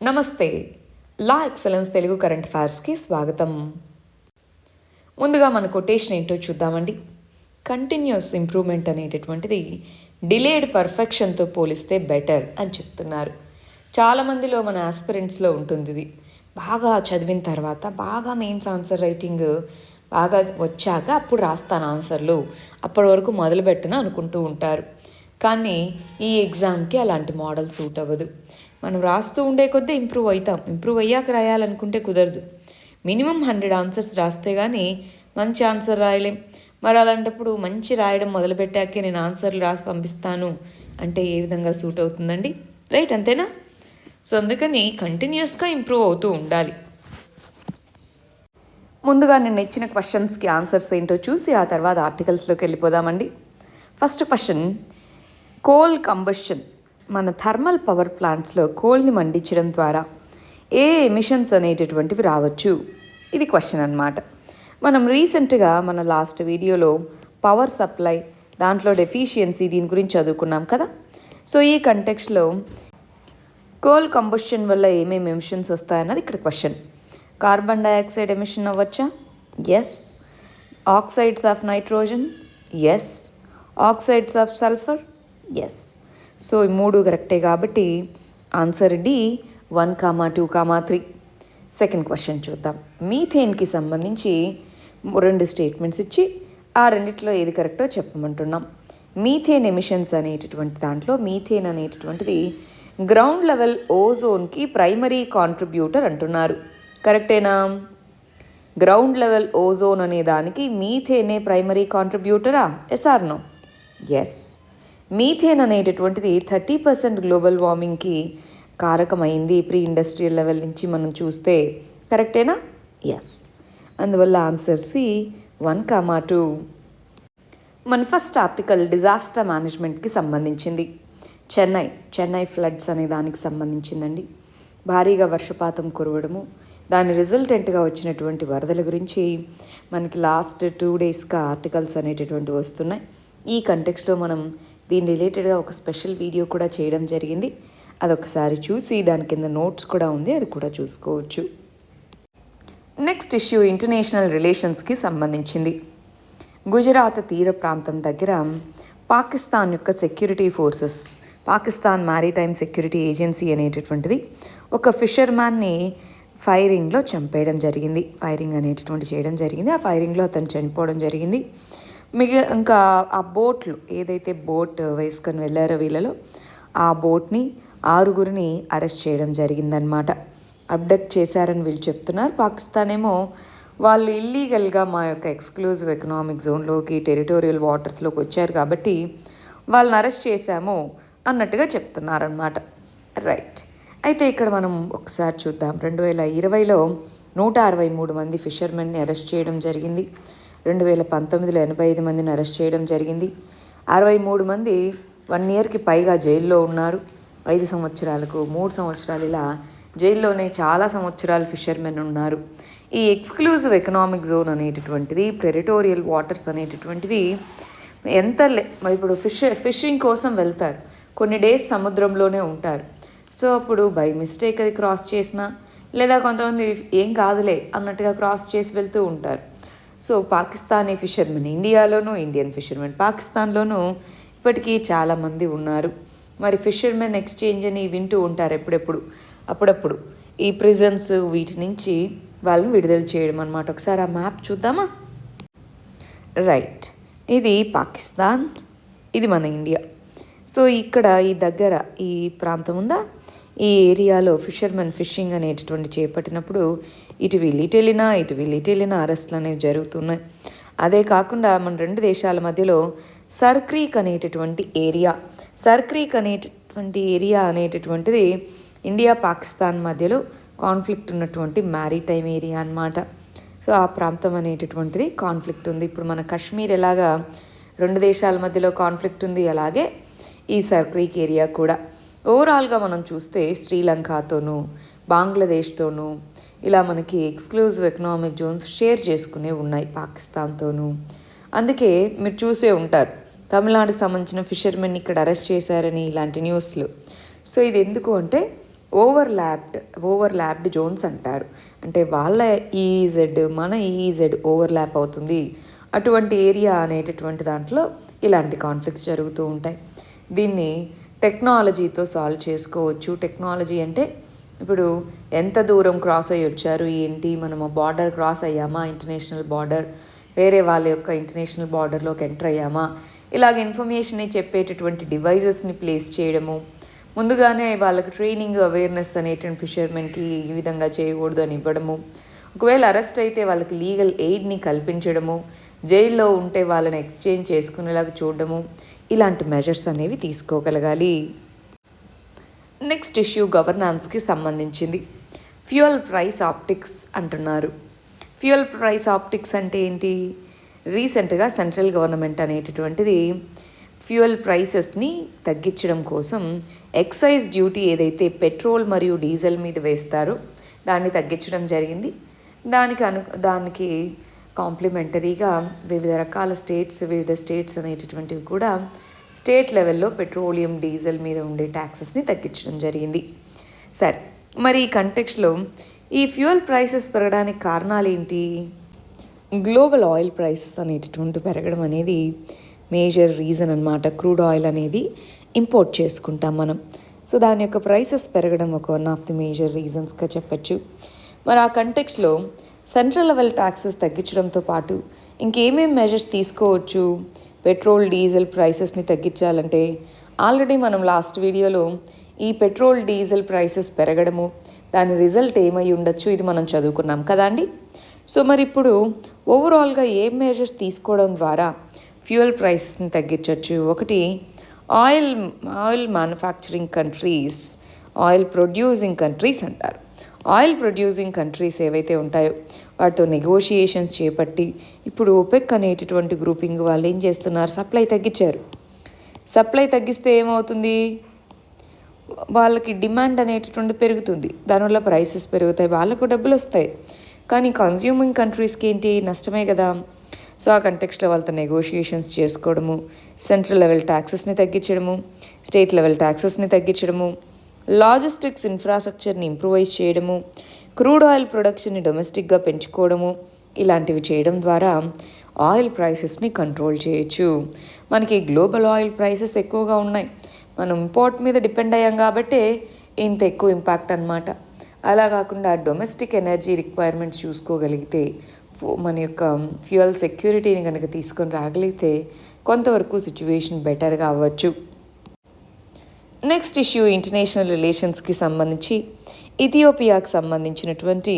నమస్తే. లా excellence Telugu current అఫైర్స్కి స్వాగతం. ముందుగా మన కొటేషన్ ఏంటో చూద్దామండి. కంటిన్యూస్ ఇంప్రూవ్మెంట్ అనేటటువంటిది డిలేడ్ పర్ఫెక్షన్తో పోలిస్తే బెటర్ అని చెప్తున్నారు. చాలామందిలో మన ఆస్పిరెంట్స్లో ఉంటుంది ఇది. బాగా చదివిన తర్వాత బాగా మెయిన్స్ ఆన్సర్ రైటింగ్ బాగా వచ్చాక అప్పుడు రాస్తాను ఆన్సర్లు, అప్పటి వరకు మొదలుపెట్టను అనుకుంటూ ఉంటారు. కానీ ఈ ఎగ్జామ్కి అలాంటి మోడల్ సూట్ అవ్వదు. మనం రాస్తూ ఉండే కొద్దీ ఇంప్రూవ్ అవుతాం. ఇంప్రూవ్ అయ్యాక రాయాలనుకుంటే కుదరదు. మినిమం 100 ఆన్సర్స్ రాస్తే కానీ మంచి ఆన్సర్ రాయలేం. మరి అలాంటప్పుడు మంచి రాయడం మొదలుపెట్టాకే నేను ఆన్సర్లు రాసి పంపిస్తాను అంటే ఏ విధంగా సూట్ అవుతుందండి? రైట్, అంతేనా? సో అందుకని కంటిన్యూస్గా ఇంప్రూవ్ అవుతూ ఉండాలి. ముందుగా నేను ఇచ్చిన క్వశ్చన్స్కి ఆన్సర్స్ ఏంటో చూసి ఆ తర్వాత ఆర్టికల్స్లోకి వెళ్ళిపోదామండి. ఫస్ట్ క్వశ్చన్, కోల్ కంబషన్, మన థర్మల్ పవర్ ప్లాంట్స్లో కోల్ని మండించడం ద్వారా ఏ ఎమిషన్స్ అనేటటువంటివి రావచ్చు? ఇది క్వశ్చన్ అన్నమాట. మనం రీసెంట్గా మన లాస్ట్ వీడియోలో పవర్ సప్లై, దాంట్లో డెఫిషియన్సీ, దీని గురించి చదువుకున్నాం కదా. సో ఈ కంటెక్స్ట్లో కోల్ కంబషన్ వల్ల ఏమేమి ఎమిషన్స్ వస్తాయన్నది ఇక్కడ క్వశ్చన్. కార్బన్ డైఆక్సైడ్ ఎమిషన్ అవ్వచ్చా? Yes. Oxides of nitrogen? Yes. Oxides of sulphur? Yes. So ఈ మూడు కరెక్టే కాబట్టి ఆన్సర్ డి 1, 2, 3. సెకండ్ క్వశ్చన్ చూద్దాం. మీథేన్కి సంబంధించి 2 స్టేట్మెంట్స్ ఇచ్చి ఆ రెండిట్లో ఏది కరెక్టో చెప్పమంటున్నాం. మీథేన్ ఎమిషన్స్ అనేటటువంటి దాంట్లో మీథేన్ అనేటటువంటిది గ్రౌండ్ లెవెల్ ఓజోన్కి ప్రైమరీ కాంట్రిబ్యూటర్ అంటున్నారు. కరెక్టేనా? గ్రౌండ్ లెవెల్ ఓజోన్ అనే దానికి మీథేనే ప్రైమరీ కాంట్రిబ్యూటరా? Yes or no? Yes. Methane అనేటటువంటిది 30% గ్లోబల్ వార్మింగ్కి కారకమైంది ప్రీ ఇండస్ట్రియల్ లెవెల్ నుంచి మనం చూస్తే. కరెక్టేనా? ఎస్. అందువల్ల ఆన్సర్ సి 1, 2. మన ఫస్ట్ ఆర్టికల్ డిజాస్టర్ మేనేజ్మెంట్కి సంబంధించింది. చెన్నై ఫ్లడ్స్ అనే దానికి సంబంధించిందండి. భారీగా వర్షపాతం కురవడము, దాని రిజల్టెంట్గా వచ్చినటువంటి వరదల గురించి మనకి లాస్ట్ 2 డేస్గా ఆర్టికల్స్ అనేటటువంటివి వస్తున్నాయి. ఈ కంటెక్స్ట్లో మనం దీని రిలేటెడ్గా ఒక స్పెషల్ వీడియో కూడా చేయడం జరిగింది. అదొకసారి చూసి దాని కింద నోట్స్ కూడా ఉంది, అది కూడా చూసుకోవచ్చు. నెక్స్ట్ ఇష్యూ ఇంటర్నేషనల్ రిలేషన్స్కి సంబంధించింది. గుజరాత్ తీర ప్రాంతం దగ్గర పాకిస్తాన్ యొక్క security forces, Pakistan maritime security agency అనేటటువంటిది ఒక ఫిషర్మ్యాన్ని ఫైరింగ్లో చంపేయడం జరిగింది. ఫైరింగ్ అనేటటువంటి చేయడం జరిగింది. ఆ ఫైరింగ్లో అతను చనిపోవడం జరిగింది. ఇంకా ఆ బోట్లు, ఏదైతే బోట్ వేసుకొని వెళ్ళారో వీళ్ళలో, ఆ బోట్ని 6 అరెస్ట్ చేయడం జరిగిందనమాట. అబ్డక్ట్ చేశారని వీళ్ళు చెప్తున్నారు. పాకిస్తాన్ ఏమో వాళ్ళు ఇల్లీగల్గా మా యొక్క ఎక్స్క్లూజివ్ ఎకనామిక్ జోన్లోకి, టెరిటోరియల్ వాటర్స్లోకి వచ్చారు కాబట్టి వాళ్ళని అరెస్ట్ చేశాము అన్నట్టుగా చెప్తున్నారనమాట. రైట్. అయితే ఇక్కడ మనం ఒకసారి చూద్దాం. 2020లో 163 మంది ఫిషర్మెన్ని అరెస్ట్ చేయడం జరిగింది. 2019లో 85 మందిని అరెస్ట్ చేయడం జరిగింది. 63 మంది 1 ఇయర్కి పైగా జైల్లో ఉన్నారు. 5 సంవత్సరాలకు, 3 సంవత్సరాలు, ఇలా జైల్లోనే చాలా సంవత్సరాలు ఫిషర్మెన్ ఉన్నారు. ఈ ఎక్స్క్లూజివ్ ఎకనామిక్ జోన్ అనేటటువంటిది, టెరిటోరియల్ వాటర్స్ అనేటటువంటివి ఇప్పుడు ఫిషింగ్ కోసం వెళ్తారు, కొన్ని డేస్ సముద్రంలోనే ఉంటారు. సో అప్పుడు బై మిస్టేక్ అది క్రాస్ చేసినా, లేదా కొంతమంది ఏం కాదులే అన్నట్టుగా క్రాస్ చేసి వెళ్తూ ఉంటారు. సో పాకిస్తానీ ఫిషర్మెన్ ఇండియాలోనూ, ఇండియన్ ఫిషర్మెన్ పాకిస్తాన్లోనూ ఇప్పటికీ చాలామంది ఉన్నారు. మరి ఫిషర్మెన్ ఎక్స్చేంజ్ అని వింటూ ఉంటారు అప్పుడప్పుడు ఈ ప్రిజన్స్, వీటి నుంచి వాళ్ళని విడుదల చేయడం అన్నమాట. ఒకసారి ఆ మ్యాప్ చూద్దామా? రైట్, ఇది పాకిస్తాన్, ఇది మన ఇండియా. సో ఇక్కడ ఈ దగ్గర ఈ ప్రాంతం ఉందా, ఈ ఏరియాలో ఫిషర్మెన్ ఫిషింగ్ అనేటటువంటి చేపట్టినప్పుడు ఇటు వెళ్ళినా అరెస్టులు అనేవి జరుగుతున్నాయి. అదే కాకుండా మన 2 దేశాల మధ్యలో సర్ క్రీక్ అనేటటువంటి ఏరియా అనేటటువంటిది ఇండియా పాకిస్తాన్ మధ్యలో కాన్ఫ్లిక్ట్ ఉన్నటువంటి మ్యారిటైమ్ ఏరియా అన్నమాట. సో ఆ ప్రాంతం అనేటటువంటిది కాన్ఫ్లిక్ట్ ఉంది. ఇప్పుడు మన కాశ్మీర్ ఎలాగా 2 దేశాల మధ్యలో కాన్ఫ్లిక్ట్ ఉంది, అలాగే ఈ సర్ క్రీక్ ఏరియా కూడా. ఓవరాల్గా మనం చూస్తే శ్రీలంకతోనూ, బంగ్లాదేశ్తోనూ ఇలా మనకి ఎక్స్క్లూజివ్ ఎకనామిక్ జోన్స్ షేర్ చేసుకునే ఉన్నాయి పాకిస్తాన్తోనూ. అందుకే మీరు చూసే ఉంటారు తమిళనాడుకు సంబంధించిన ఫిషర్మెన్ ఇక్కడ అరెస్ట్ చేశారని ఇలాంటి న్యూస్లు. సో ఇది ఎందుకు అంటే ఓవర్లాప్డ్ జోన్స్ అంటారు. అంటే వాళ్ళ ఈఈజెడ్ మన ఈఈజెడ్ ఓవర్లాప్ అవుతుంది. అటువంటి ఏరియా అనేటటువంటి దాంట్లో ఇలాంటి కాన్ఫ్లిక్ట్స్ జరుగుతూ ఉంటాయి. దీన్ని టెక్నాలజీతో సాల్వ్ చేసుకోవచ్చు. టెక్నాలజీ అంటే ఇప్పుడు ఎంత దూరం క్రాస్ అయ్యి వచ్చారు ఏంటి, మనము బార్డర్ క్రాస్ అయ్యామా, ఇంటర్నేషనల్ బార్డర్, వేరే వాళ్ళ యొక్క ఇంటర్నేషనల్ బార్డర్లోకి ఎంటర్ అయ్యామా, ఇలాగ ఇన్ఫర్మేషన్ని చెప్పేటటువంటి డివైజెస్ని ప్లేస్ చేయడము, ముందుగానే వాళ్ళకి ట్రైనింగ్ అవేర్నెస్ అనేటువంటి ఫిషర్మెన్కి ఈ విధంగా చేయకూడదు అని ఇవ్వడము, ఒకవేళ అరెస్ట్ అయితే వాళ్ళకి లీగల్ ఎయిడ్ని కల్పించడము, జైల్లో ఉంటే వాళ్ళని ఎక్స్చేంజ్ చేసుకునేలాగా చూడడము, ఇలాంటి మెజర్స్ అనేవి తీసుకోగలగాలి. నెక్స్ట్ ఇష్యూ గవర్నాన్స్కి సంబంధించింది. ఫ్యూయల్ ప్రైస్ ఆప్టిక్స్ అంటున్నారు. ఫ్యూయల్ ప్రైస్ ఆప్టిక్స్ అంటే ఏంటి? రీసెంట్గా సెంట్రల్ గవర్నమెంట్ అనేటటువంటిది ఫ్యూయల్ ప్రైసెస్ని తగ్గించడం కోసం ఎక్సైజ్ డ్యూటీ ఏదైతే పెట్రోల్ మరియు డీజిల్ మీద వేస్తారో దాన్ని తగ్గించడం జరిగింది. దానికి కాంప్లిమెంటరీగా వివిధ స్టేట్స్ అనేటటువంటివి కూడా స్టేట్ లెవెల్లో పెట్రోలియం డీజిల్ మీద ఉండే ట్యాక్సెస్ని తగ్గించడం జరిగింది. సరే, మరి ఈ కంటెక్స్లో ఈ ఫ్యూయల్ ప్రైసెస్ పెరగడానికి కారణాలు ఏంటి? గ్లోబల్ ఆయిల్ ప్రైసెస్ అనేటటువంటి పెరగడం అనేది మేజర్ రీజన్ అనమాట. క్రూడ్ ఆయిల్ అనేది ఇంపోర్ట్ చేసుకుంటాం మనం. సో దాని యొక్క ప్రైసెస్ పెరగడం ఒక వన్ ఆఫ్ ది మేజర్ రీజన్స్గా చెప్పచ్చు. మరి ఆ కంటెక్స్లో సెంట్రల్ లెవెల్ ట్యాక్సెస్ తగ్గించడంతో పాటు ఇంకేమేం మెజర్స్ తీసుకోవచ్చు పెట్రోల్ డీజిల్ ప్రైసెస్ని తగ్గించాలంటే? ఆల్రెడీ మనం లాస్ట్ వీడియోలో ఈ పెట్రోల్ డీజిల్ ప్రైసెస్ పెరగడము దాని రిజల్ట్ ఏమై ఉండొచ్చు ఇది మనం చదువుకున్నాం కదా అండి. సో మరి ఇప్పుడు ఓవరాల్గా ఏం మెజర్స్ తీసుకోవడం ద్వారా ఫ్యూయల్ ప్రైసెస్ని తగ్గించవచ్చు? ఒకటి, oil manufacturing countries, oil producing countries అంటారు. ఆయిల్ ప్రొడ్యూసింగ్ కంట్రీస్ ఏవైతే ఉంటాయో వాటితో నెగోషియేషన్స్ చేపట్టి ఇప్పుడు OPEC అనేటటువంటి గ్రూపింగ్ వాళ్ళు ఏం చేస్తున్నారు? సప్లై తగ్గించారు. సప్లై తగ్గిస్తే ఏమవుతుంది? వాళ్ళకి డిమాండ్ అనేటటువంటి పెరుగుతుంది, దానివల్ల ప్రైసెస్ పెరుగుతాయి, వాళ్ళకు డబ్బులు వస్తాయి. కానీ కన్జ్యూమింగ్ కంట్రీస్కి ఏంటి? నష్టమే కదా. సో ఆ కంటెక్స్ట్లో వాళ్ళతో నెగోషియేషన్స్ చేసుకోవడము, సెంట్రల్ లెవెల్ ట్యాక్సెస్ని తగ్గించడము, స్టేట్ లెవెల్ ట్యాక్సెస్ని తగ్గించడము, లాజిస్టిక్స్ ఇన్ఫ్రాస్ట్రక్చర్ని ఇంప్రూవైజ్ చేయడము, క్రూడ్ ఆయిల్ ప్రొడక్షన్ని డొమెస్టిక్గా పెంచుకోవడము, ఇలాంటివి చేయడం ద్వారా ఆయిల్ ప్రైసెస్ని కంట్రోల్ చేయొచ్చు. మనకి గ్లోబల్ ఆయిల్ ప్రైసెస్ ఎక్కువగా ఉన్నాయి, మనం ఇంపోర్ట్ మీద డిపెండ్ అయ్యాం కాబట్టే ఇంత ఎక్కువ ఇంపాక్ట్ అనమాట. అలా కాకుండా డొమెస్టిక్ ఎనర్జీ రిక్వైర్మెంట్స్ చూసుకోగలిగితే, మన యొక్క ఫ్యూయల్ సెక్యూరిటీని కనుక తీసుకొని రాగలిగితే కొంతవరకు సిచ్యువేషన్ బెటర్గా అవ్వచ్చు. నెక్స్ట్ ఇష్యూ ఇంటర్నేషనల్ రిలేషన్స్కి సంబంధించి ఇథియోపియాకి సంబంధించినటువంటి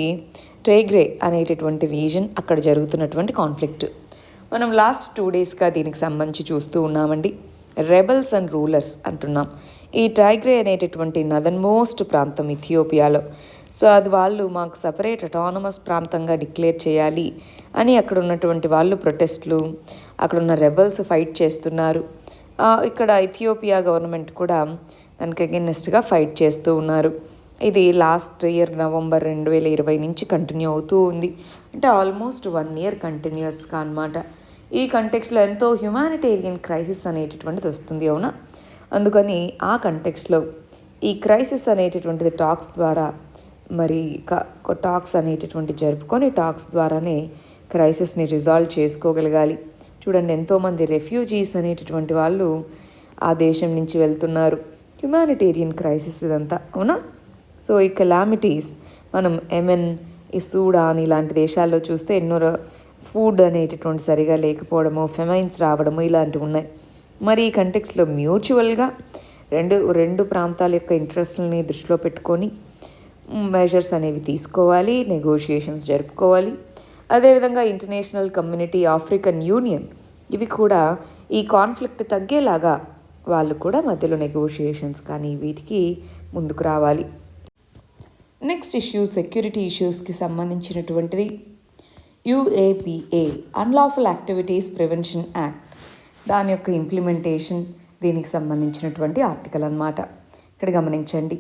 టైగ్రే అనేటటువంటి రీజన్, అక్కడ జరుగుతున్నటువంటి కాన్ఫ్లిక్ట్. మనం లాస్ట్ 2 డేస్గా దీనికి సంబంధించి చూస్తూ ఉన్నామండి. రెబల్స్ అండ్ రూలర్స్ అంటున్నాం. ఈ టైగ్రే అనేటటువంటి నదర్న్ మోస్ట్ ప్రాంతం ఇథియోపియాలో. సో అది వాళ్ళు మాకు సపరేట్ అటానమస్ ప్రాంతంగా డిక్లేర్ చేయాలి అని అక్కడ ఉన్నటువంటి వాళ్ళు ప్రొటెస్ట్లు, అక్కడున్న రెబల్స్ ఫైట్ చేస్తున్నారు. ఇక్కడ ఇథియోపియా గవర్నమెంట్ కూడా దానికి అగెన్స్ట్గా ఫైట్ చేస్తూ ఉన్నారు. ఇది లాస్ట్ ఇయర్ నవంబర్ 2020 నుంచి కంటిన్యూ అవుతూ ఉంది. అంటే ఆల్మోస్ట్ 1 year కంటిన్యూస్గా అనమాట. ఈ కంటెక్స్లో ఎంతో హ్యుమానిటేరియన్ క్రైసిస్ అనేటటువంటిది వస్తుంది, అవునా? అందుకని ఆ కంటెక్స్లో ఈ క్రైసిస్ అనేటటువంటిది టాక్స్ ద్వారా, మరి టాక్స్ అనేటటువంటి జరుపుకొని టాక్స్ ద్వారానే క్రైసిస్ని రిజాల్వ్ చేసుకోగలగాలి. చూడండి, ఎంతోమంది రెఫ్యూజీస్ అనేటటువంటి వాళ్ళు ఆ దేశం నుంచి వెళ్తున్నారు. హ్యుమానిటేరియన్ క్రైసిస్ ఇదంతా, అవునా? సో ఈ కెలామిటీస్ మనం ఈ సూడాన్ ఇలాంటి దేశాల్లో చూస్తే ఎన్నో ఫుడ్ అనేటటువంటి సరిగా లేకపోవడము, ఫెమైన్స్ రావడము ఇలాంటివి ఉన్నాయి. మరి ఈ కంటెక్స్లో మ్యూచువల్గా రెండు ప్రాంతాల యొక్క ఇంట్రెస్ట్లని దృష్టిలో పెట్టుకొని మెజర్స్ అనేవి తీసుకోవాలి, నెగోషియేషన్స్ జరుపుకోవాలి. అదేవిధంగా ఇంటర్నేషనల్ కమ్యూనిటీ, ఆఫ్రికన్ యూనియన్ ఇవి కూడా ఈ కాన్ఫ్లిక్ట్ తగ్గేలాగా వాళ్ళు కూడా మధ్యలో నెగోషియేషన్స్ కానీ వీటికి ముందుకు రావాలి. నెక్స్ట్ ఇష్యూ సెక్యూరిటీ ఇష్యూస్కి సంబంధించినటువంటిది. UAPA unlawful activities prevention act, దాని యొక్క ఇంప్లిమెంటేషన్, దీనికి సంబంధించినటువంటి ఆర్టికల్ అన్నమాట. ఇక్కడ గమనించండి,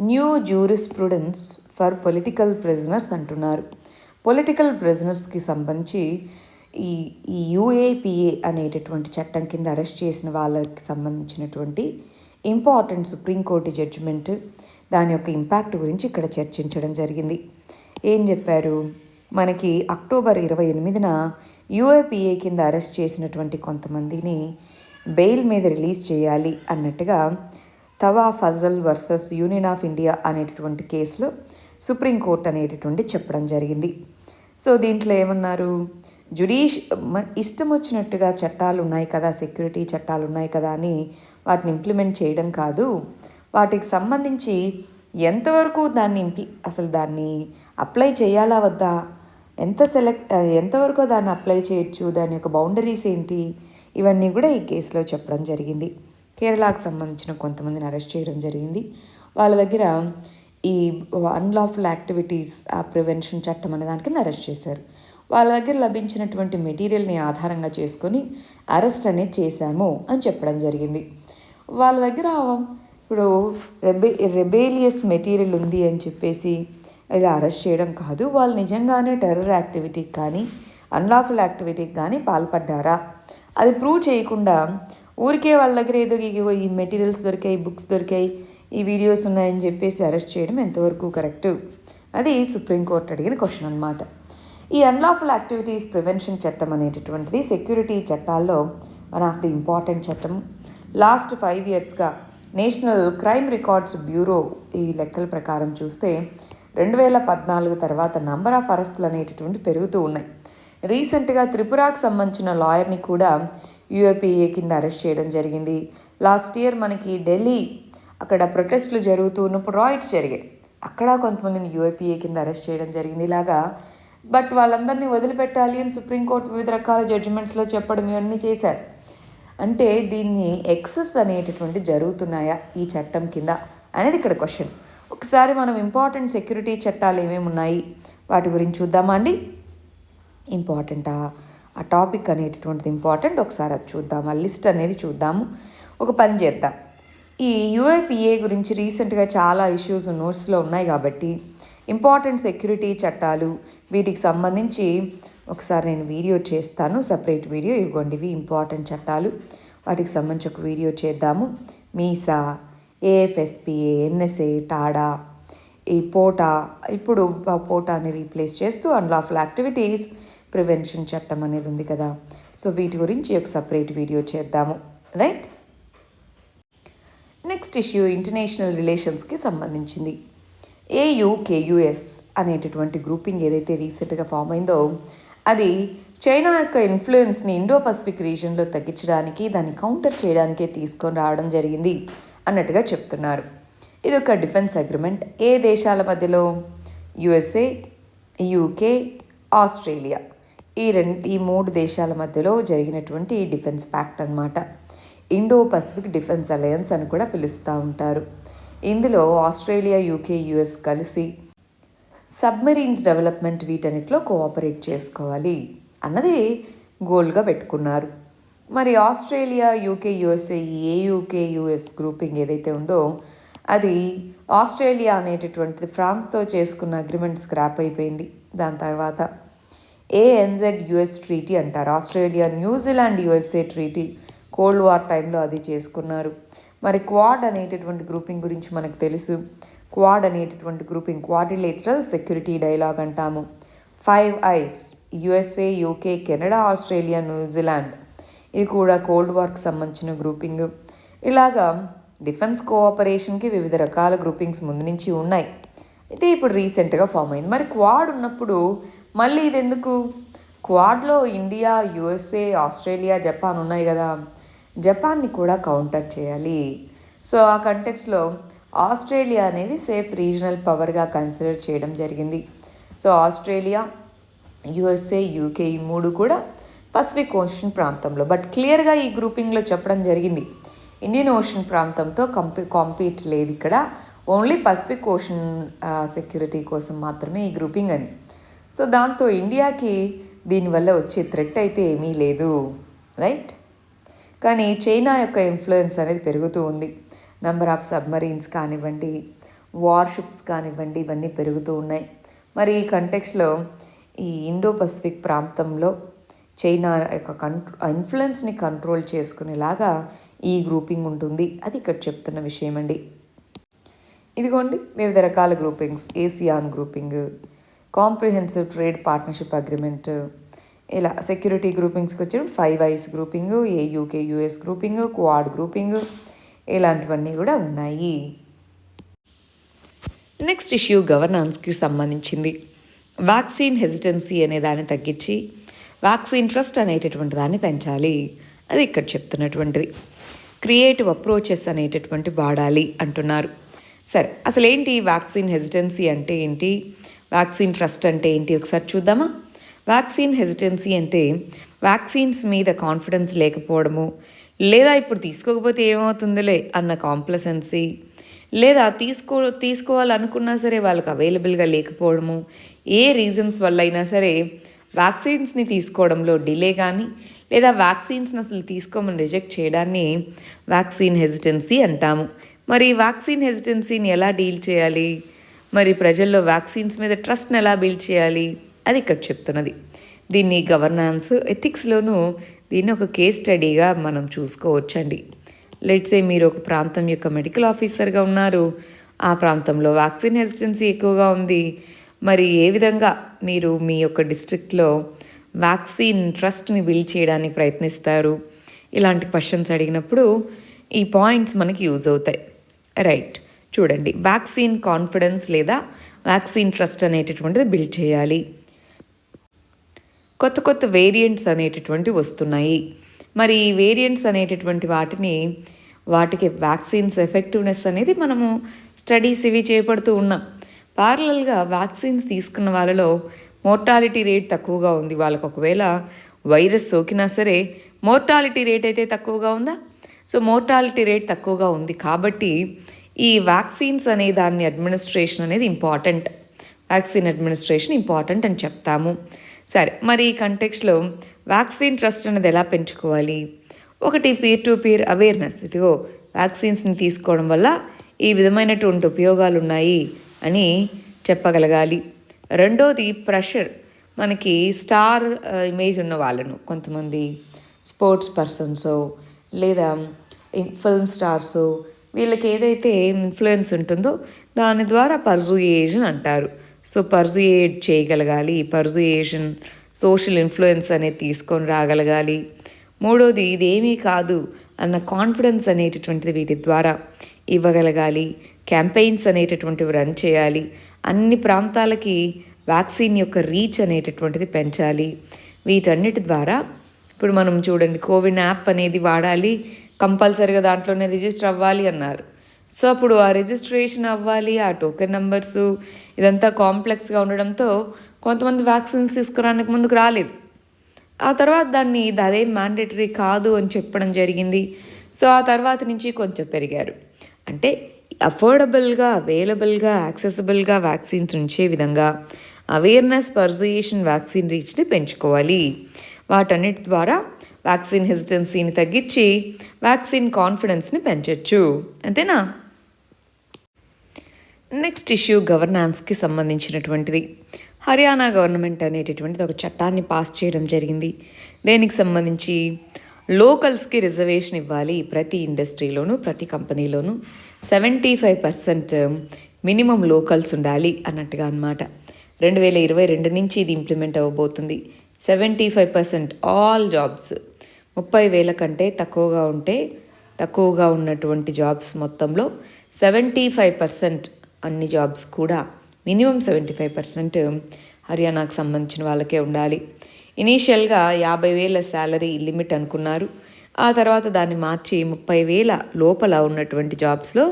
new jurisprudence for political prisoners అంటున్నారు. పొలిటికల్ ప్రిజనర్స్కి సంబంధించి ఈ UAPA అనేటటువంటి చట్టం కింద అరెస్ట్ చేసిన వాళ్ళకి సంబంధించినటువంటి ఇంపార్టెంట్ సుప్రీంకోర్టు జడ్జిమెంట్, దాని యొక్క ఇంపాక్ట్ గురించి ఇక్కడ చర్చించడం జరిగింది. ఏం చెప్పారు? మనకి అక్టోబర్ 28న యూఏపీఏ కింద అరెస్ట్ చేసినటువంటి కొంతమందిని బెయిల్ మీద రిలీజ్ చేయాలి అన్నట్టుగా Thwaha Fasal versus union of India అనేటటువంటి కేసులో సుప్రీంకోర్టు అనేటటువంటి చెప్పడం జరిగింది. సో దీంట్లో ఏమన్నారు? ఇష్టం వచ్చినట్టుగా చట్టాలు ఉన్నాయి కదా, సెక్యూరిటీ చట్టాలు ఉన్నాయి కదా అని వాటిని ఇంప్లిమెంట్ చేయడం కాదు, వాటికి సంబంధించి ఎంతవరకు అసలు దాన్ని అప్లై చేయాలా వద్దా, ఎంతవరకు దాన్ని అప్లై చేయొచ్చు, దాని యొక్క బౌండరీస్ ఏంటి, ఇవన్నీ కూడా ఈ కేసులో చెప్పడం జరిగింది. కేరళకు సంబంధించిన కొంతమందిని అరెస్ట్ చేయడం జరిగింది. వాళ్ళ దగ్గర ఈ అన్లాఫుల్ యాక్టివిటీస్ ప్రివెన్షన్ చట్టం అనే దాని కింద అరెస్ట్ చేశారు. వాళ్ళ దగ్గర లభించినటువంటి మెటీరియల్ని ఆధారంగా చేసుకొని అరెస్ట్ అనేది చేశాము అని చెప్పడం జరిగింది. వాళ్ళ దగ్గర ఇప్పుడు రెబేలియస్ మెటీరియల్ ఉంది అని చెప్పేసి ఇలా అరెస్ట్ చేయడం కాదు, వాళ్ళు నిజంగానే టెర్రర్ యాక్టివిటీకి కానీ అన్లాఫుల్ యాక్టివిటీకి కానీ పాల్పడ్డారా అది ప్రూవ్ చేయకుండా ఊరికే వాళ్ళ దగ్గర ఏదో ఈ మెటీరియల్స్ దొరికాయి, బుక్స్ దొరికాయి, ఈ వీడియోస్ ఉన్నాయని చెప్పేసి అరెస్ట్ చేయడం ఎంతవరకు కరెక్టు, అది సుప్రీంకోర్టు అడిగిన క్వశ్చన్ అనమాట. ఈ అన్లాఫుల్ యాక్టివిటీస్ ప్రివెన్షన్ చట్టం అనేటటువంటిది సెక్యూరిటీ చట్టాల్లో వన్ ఆఫ్ ది ఇంపార్టెంట్ చట్టం. లాస్ట్ 5 yearsగా నేషనల్ క్రైమ్ రికార్డ్స్ బ్యూరో ఈ లెక్కల ప్రకారం చూస్తే 2014 తర్వాత నంబర్ ఆఫ్ అరెస్టులు అనేటటువంటి పెరుగుతూ ఉన్నాయి. రీసెంట్గా త్రిపురకు సంబంధించిన లాయర్ని కూడా యూఏపీఏ కింద అరెస్ట్ చేయడం జరిగింది. లాస్ట్ ఇయర్ మనకి ఢిల్లీ అక్కడ ప్రొటెస్టులు జరుగుతూ ఉన్నప్పుడు రాయిట్స్ జరిగాయి, అక్కడ కొంతమందిని యూఏపీఏ కింద అరెస్ట్ చేయడం జరిగింది. ఇలాగా బట్ వాళ్ళందరినీ వదిలిపెట్టాలి అని సుప్రీంకోర్టు వివిధ రకాల జడ్జిమెంట్స్లో చెప్పడం ఇవన్నీ చేశారు. అంటే దీన్ని ఎక్సెస్ అనేటటువంటి జరుగుతున్నాయా ఈ చట్టం కింద అనేది ఇక్కడ క్వశ్చన్. ఒకసారి మనం ఇంపార్టెంట్ సెక్యూరిటీ చట్టాలు ఏమేమి ఉన్నాయి వాటి గురించి చూద్దామా అండి. ఇంపార్టెంటా ఆ టాపిక్ అనేటటువంటిది ఇంపార్టెంట్, ఒకసారి అది చూద్దాం, ఆ లిస్ట్ అనేది చూద్దాము. ఒక పని చేద్దాం, ఈ యూఐపిఏ గురించి రీసెంట్గా చాలా ఇష్యూస్ నోట్స్లో ఉన్నాయి కాబట్టి ఇంపార్టెంట్ సెక్యూరిటీ చట్టాలు వీటికి సంబంధించి ఒకసారి నేను వీడియో చేస్తాను, సపరేట్ వీడియో. ఇవ్వండివి ఇంపార్టెంట్ చట్టాలు, వాటికి సంబంధించి ఒక వీడియో చేద్దాము. మీసా, ఏఎఫ్ఎస్పిఏ, ఎన్ఎస్ఏ, టాడా, ఈ పోటా, ఇప్పుడు పోటాని రీప్లేస్ చేస్తూ అన్లాఫుల్ యాక్టివిటీస్ ప్రివెన్షన్ చట్టం అనేది ఉంది కదా, సో వీటి గురించి ఒక సపరేట్ వీడియో చేద్దాము, రైట్. నెక్స్ట్ ఇష్యూ ఇంటర్నేషనల్ రిలేషన్స్కి సంబంధించింది. ఏయుకేయుఎస్ అనేటటువంటి గ్రూపింగ్ ఏదైతే రీసెంట్గా ఫామ్ అయిందో అది చైనా యొక్క ఇన్ఫ్లుయెన్స్ని ఇండో పసిఫిక్ రీజియన్లో తగ్గించడానికి, దాన్ని కౌంటర్ చేయడానికే తీసుకొని రావడం జరిగింది అన్నట్టుగా చెప్తున్నారు. ఇది ఒక డిఫెన్స్ అగ్రిమెంట్ ఏ దేశాల మధ్యలో? యుఎస్ఏ, యూకే, ఆస్ట్రేలియా, ఈ 3 దేశాల మధ్యలో జరిగినటువంటి డిఫెన్స్ ప్యాక్ట్ అన్నమాట. ఇండో పసిఫిక్ డిఫెన్స్ అలయన్స్ అని కూడా పిలుస్తూ ఉంటారు. ఇందులో ఆస్ట్రేలియా, యూకే, యుఎస్ కలిసి సబ్మెరీన్స్ డెవలప్మెంట్ వీటన్నిటిలో కోఆపరేట్ చేసుకోవాలి అన్నది గోల్గా పెట్టుకున్నారు. మరి Australia, UK, USA, AUKUS grouping ఏదైతే ఉందో అది ఆస్ట్రేలియా అనేటటువంటిది ఫ్రాన్స్తో చేసుకున్న అగ్రిమెంట్ స్క్రాప్ అయిపోయింది. దాని తర్వాత ఏఎన్జెడ్ యుఎస్ ట్రీటీ అంటారు, Australia, New Zealand, USA treaty cold war టైంలో అది చేసుకున్నారు. మరి క్వాడ్ అనేటటువంటి గ్రూపింగ్ గురించి మనకు తెలుసు. క్వాడ్ అనేటటువంటి గ్రూపింగ్ క్వాడ్రిలేటరల్ సెక్యూరిటీ డైలాగ్ అంటాము. 5 eyes USA, UK, Canada, Australia, New Zealand, ఇది కూడా కోల్డ్ వార్కి సంబంధించిన గ్రూపింగ్. ఇలాగా డిఫెన్స్ కోఆపరేషన్కి వివిధ రకాల గ్రూపింగ్స్ ముందు నుంచి ఉన్నాయి. అయితే ఇప్పుడు రీసెంట్గా ఫామ్ అయింది. మరి క్వాడ్ ఉన్నప్పుడు మళ్ళీ ఇది ఎందుకు? క్వాడ్లో ఇండియా, యుఎస్ఏ, ఆస్ట్రేలియా, జపాన్ ఉన్నాయి కదా, జపాన్ని కూడా కౌంటర్ చేయాలి. సో ఆ కంటెక్స్లో ఆస్ట్రేలియా అనేది సేఫ్ రీజనల్ పవర్గా కన్సిడర్ చేయడం జరిగింది. సో ఆస్ట్రేలియా, యుఎస్ఏ, యూకే ఈ 3 కూడా పసిఫిక్ ఓషన్ ప్రాంతంలో, బట్ క్లియర్గా ఈ గ్రూపింగ్లో చెప్పడం జరిగింది ఇండియన్ ఓషన్ ప్రాంతంతో కాంపీట్ లేదు ఇక్కడ, ఓన్లీ పసిఫిక్ ఓషన్ సెక్యూరిటీ కోసం మాత్రమే ఈ గ్రూపింగ్ అని. సో దాంతో ఇండియాకి దీనివల్ల వచ్చే థ్రెట్ అయితే ఏమీ లేదు, రైట్. కానీ చైనా యొక్క ఇన్ఫ్లుయెన్స్ అనేది పెరుగుతూ ఉంది. నెంబర్ ఆఫ్ సబ్మరీన్స్ కానివ్వండి, వార్షిప్స్ కానివ్వండి, ఇవన్నీ పెరుగుతూ ఉన్నాయి. మరి ఈ కంటెక్స్లో ఈ ఇండో పసిఫిక్ ప్రాంతంలో చైనా యొక్క ఇన్ఫ్లుయెన్స్ని కంట్రోల్ చేసుకునేలాగా ఈ గ్రూపింగ్ ఉంటుంది, అది ఇక్కడ చెప్తున్న విషయం అండి. ఇదిగోండి వివిధ రకాల groupings, ASEAN grouping, comprehensive trade partnership agreement, ఇలా సెక్యూరిటీ గ్రూపింగ్స్కి వచ్చి 5 eyes grouping, AUKUS grouping, Quad grouping, ఇలాంటివన్నీ కూడా ఉన్నాయి. నెక్స్ట్ ఇష్యూ గవర్నాన్స్కి సంబంధించింది. వ్యాక్సిన్ హెసిటెన్సీ అనే దాన్ని తగ్గించి వ్యాక్సిన్ ట్రస్ట్ అనేటటువంటి దాన్ని పెంచాలి. అది ఇక్కడ చెప్తున్నటువంటిది. క్రియేటివ్ అప్రోచెస్ అనేటటువంటి వాడాలి అంటున్నారు. సరే, అసలు ఏంటి వ్యాక్సిన్ హెసిటెన్సీ అంటే ఏంటి, వ్యాక్సిన్ ట్రస్ట్ అంటే ఏంటి ఒకసారి చూద్దామా. వ్యాక్సిన్ హెసిటెన్సీ అంటే వ్యాక్సిన్స్ మీద కాన్ఫిడెన్స్ లేకపోవడము, లేదా ఇప్పుడు తీసుకోకపోతే ఏమవుతుందిలే అన్న కాంప్లసెన్సీ, లేదా తీసుకోవాలనుకున్నా సరే వాళ్ళకి అవైలబుల్గా లేకపోవడము, ఏ రీజన్స్ వల్ల అయినా సరే వ్యాక్సిన్స్ని తీసుకోవడంలో డిలే కానీ, లేదా వ్యాక్సిన్స్ని అసలు తీసుకోమని రిజెక్ట్ చేయడాన్ని వ్యాక్సిన్ హెసిటెన్సీ అంటాము. మరి వ్యాక్సిన్ హెసిటెన్సీని ఎలా డీల్ చేయాలి, మరి ప్రజల్లో వ్యాక్సిన్స్ మీద ట్రస్ట్ని ఎలా బిల్డ్ చేయాలి, అది ఇక్కడ చెప్తున్నది. దీన్ని గవర్నాన్స్ ఎథిక్స్లోనూ దీన్ని ఒక కేస్ స్టడీగా మనం చూసుకోవచ్చండి. లెట్సే మీరు ఒక ప్రాంతం యొక్క మెడికల్ ఆఫీసర్గా ఉన్నారు, ఆ ప్రాంతంలో వ్యాక్సిన్ హెసిటెన్సీ ఎక్కువగా ఉంది, మరి ఏ విధంగా మీరు మీ యొక్క డిస్ట్రిక్ట్లో వ్యాక్సిన్ ట్రస్ట్ని బిల్డ్ చేయడానికి ప్రయత్నిస్తారు, ఇలాంటి క్వశ్చన్స్ అడిగినప్పుడు ఈ పాయింట్స్ మనకి యూజ్ అవుతాయి. రైట్, చూడండి, వ్యాక్సిన్ కాన్ఫిడెన్స్ లేదా వ్యాక్సిన్ ట్రస్ట్ అనేటటువంటిది బిల్డ్ చేయాలి. కొత్త కొత్త వేరియంట్స్ అనేటటువంటివి వస్తున్నాయి. మరి ఈ వేరియంట్స్ అనేటటువంటి వాటికి వ్యాక్సిన్స్ ఎఫెక్టివ్నెస్ అనేది మనము స్టడీస్ ఇవి చేపడుతూ ఉన్నాం. ప్యారలల్గా వ్యాక్సిన్స్ తీసుకున్న వాళ్ళలో మోర్టాలిటీ రేట్ తక్కువగా ఉంది. వాళ్ళకు ఒకవేళ వైరస్ సోకినా సరే మోర్టాలిటీ రేట్ అయితే తక్కువగా ఉందా? సో మోర్టాలిటీ రేట్ తక్కువగా ఉంది కాబట్టి ఈ వ్యాక్సిన్స్ అనే దాన్ని అడ్మినిస్ట్రేషన్ అనేది ఇంపార్టెంట్, వ్యాక్సిన్ అడ్మినిస్ట్రేషన్ ఇంపార్టెంట్ అని చెప్తాము. సరే, మరి ఈ కంటెక్స్లో వ్యాక్సిన్ ట్రస్ట్ అనేది ఎలా పెంచుకోవాలి? ఒకటి, పీర్ టు పీర్ అవేర్నెస్. ఇదిగో వ్యాక్సిన్స్ని తీసుకోవడం వల్ల ఈ విధమైనటువంటి ఉపయోగాలు ఉన్నాయి అని చెప్పగలగాలి. రెండోది ప్రెషర్. మనకి స్టార్ ఇమేజ్ ఉన్న వాళ్ళను, కొంతమంది స్పోర్ట్స్ పర్సన్సో లేదా ఫిల్మ్ స్టార్సో, వీళ్ళకి ఏదైతే ఇన్ఫ్లుయెన్స్ ఉంటుందో దాని ద్వారా పర్జుయేషన్ అంటారు. సో పర్జుయేట్ చేయగలగాలి, పర్జుయేషన్ సోషల్ ఇన్ఫ్లుయెన్స్ అనేది తీసుకొని రాగలగాలి. మూడోది, ఇదేమీ కాదు అన్న కాన్ఫిడెన్స్ అనేటటువంటిది వీటి ద్వారా ఇవ్వగలగాలి. క్యాంపెయిన్స్ అనేటటువంటివి రన్ చేయాలి. అన్ని ప్రాంతాలకి వ్యాక్సిన్ యొక్క రీచ్ అనేటటువంటిది పెంచాలి. వీటన్నిటి ద్వారా ఇప్పుడు మనం చూడండి, కోవిన్ యాప్ అనేది వాడాలి, కంపల్సరీగా దాంట్లోనే రిజిస్టర్ అవ్వాలి అన్నారు. సో అప్పుడు ఆ రిజిస్ట్రేషన్ అవ్వాలి, ఆ టోకెన్ నెంబర్సు ఇదంతా కాంప్లెక్స్గా ఉండడంతో కొంతమంది వ్యాక్సిన్స్ తీసుకురానికి ముందుకు రాలేదు. ఆ తర్వాత అదేం మ్యాండేటరీ కాదు అని చెప్పడం జరిగింది. సో ఆ తర్వాత నుంచి కొంచెం పెరిగారు. అంటే అఫోర్డబుల్గా, అవైలబుల్గా, యాక్సెసిబుల్గా వ్యాక్సిన్స్ ఉంచే విధంగా అవేర్నెస్, పర్జుయేషన్, వ్యాక్సిన్ రీచ్ని పెంచుకోవాలి. వాటన్నిటి ద్వారా వ్యాక్సిన్ హెసిటెన్సీని తగ్గించి వ్యాక్సిన్ కాన్ఫిడెన్స్ని పెంచవచ్చు. అంతేనా? నెక్స్ట్ ఇష్యూ గవర్నాన్స్కి సంబంధించినటువంటిది. హర్యానా గవర్నమెంట్ అనేటటువంటిది ఒక చట్టాన్ని పాస్ చేయడం జరిగింది. దేనికి సంబంధించి? లోకల్స్కి రిజర్వేషన్ ఇవ్వాలి. ప్రతి ఇండస్ట్రీలోనూ, ప్రతి కంపెనీలోనూ 75% మినిమం లోకల్స్ ఉండాలి అన్నట్టుగా అన్నమాట. 2022 నుంచి ఇది ఇంప్లిమెంట్ అవ్వబోతుంది. 75% ఆల్ జాబ్స్, 30,000 కంటే తక్కువగా ఉన్నటువంటి జాబ్స్ మొత్తంలో 75% అన్ని జాబ్స్ కూడా మినిమం 75% హర్యానాకు సంబంధించిన వాళ్ళకే ఉండాలి. ఇనీషియల్గా 50,000 శాలరీ లిమిట్ అనుకున్నారు. ఆ తర్వాత దాన్ని మార్చి 30,000 లోపల ఉన్నటువంటి జాబ్స్లో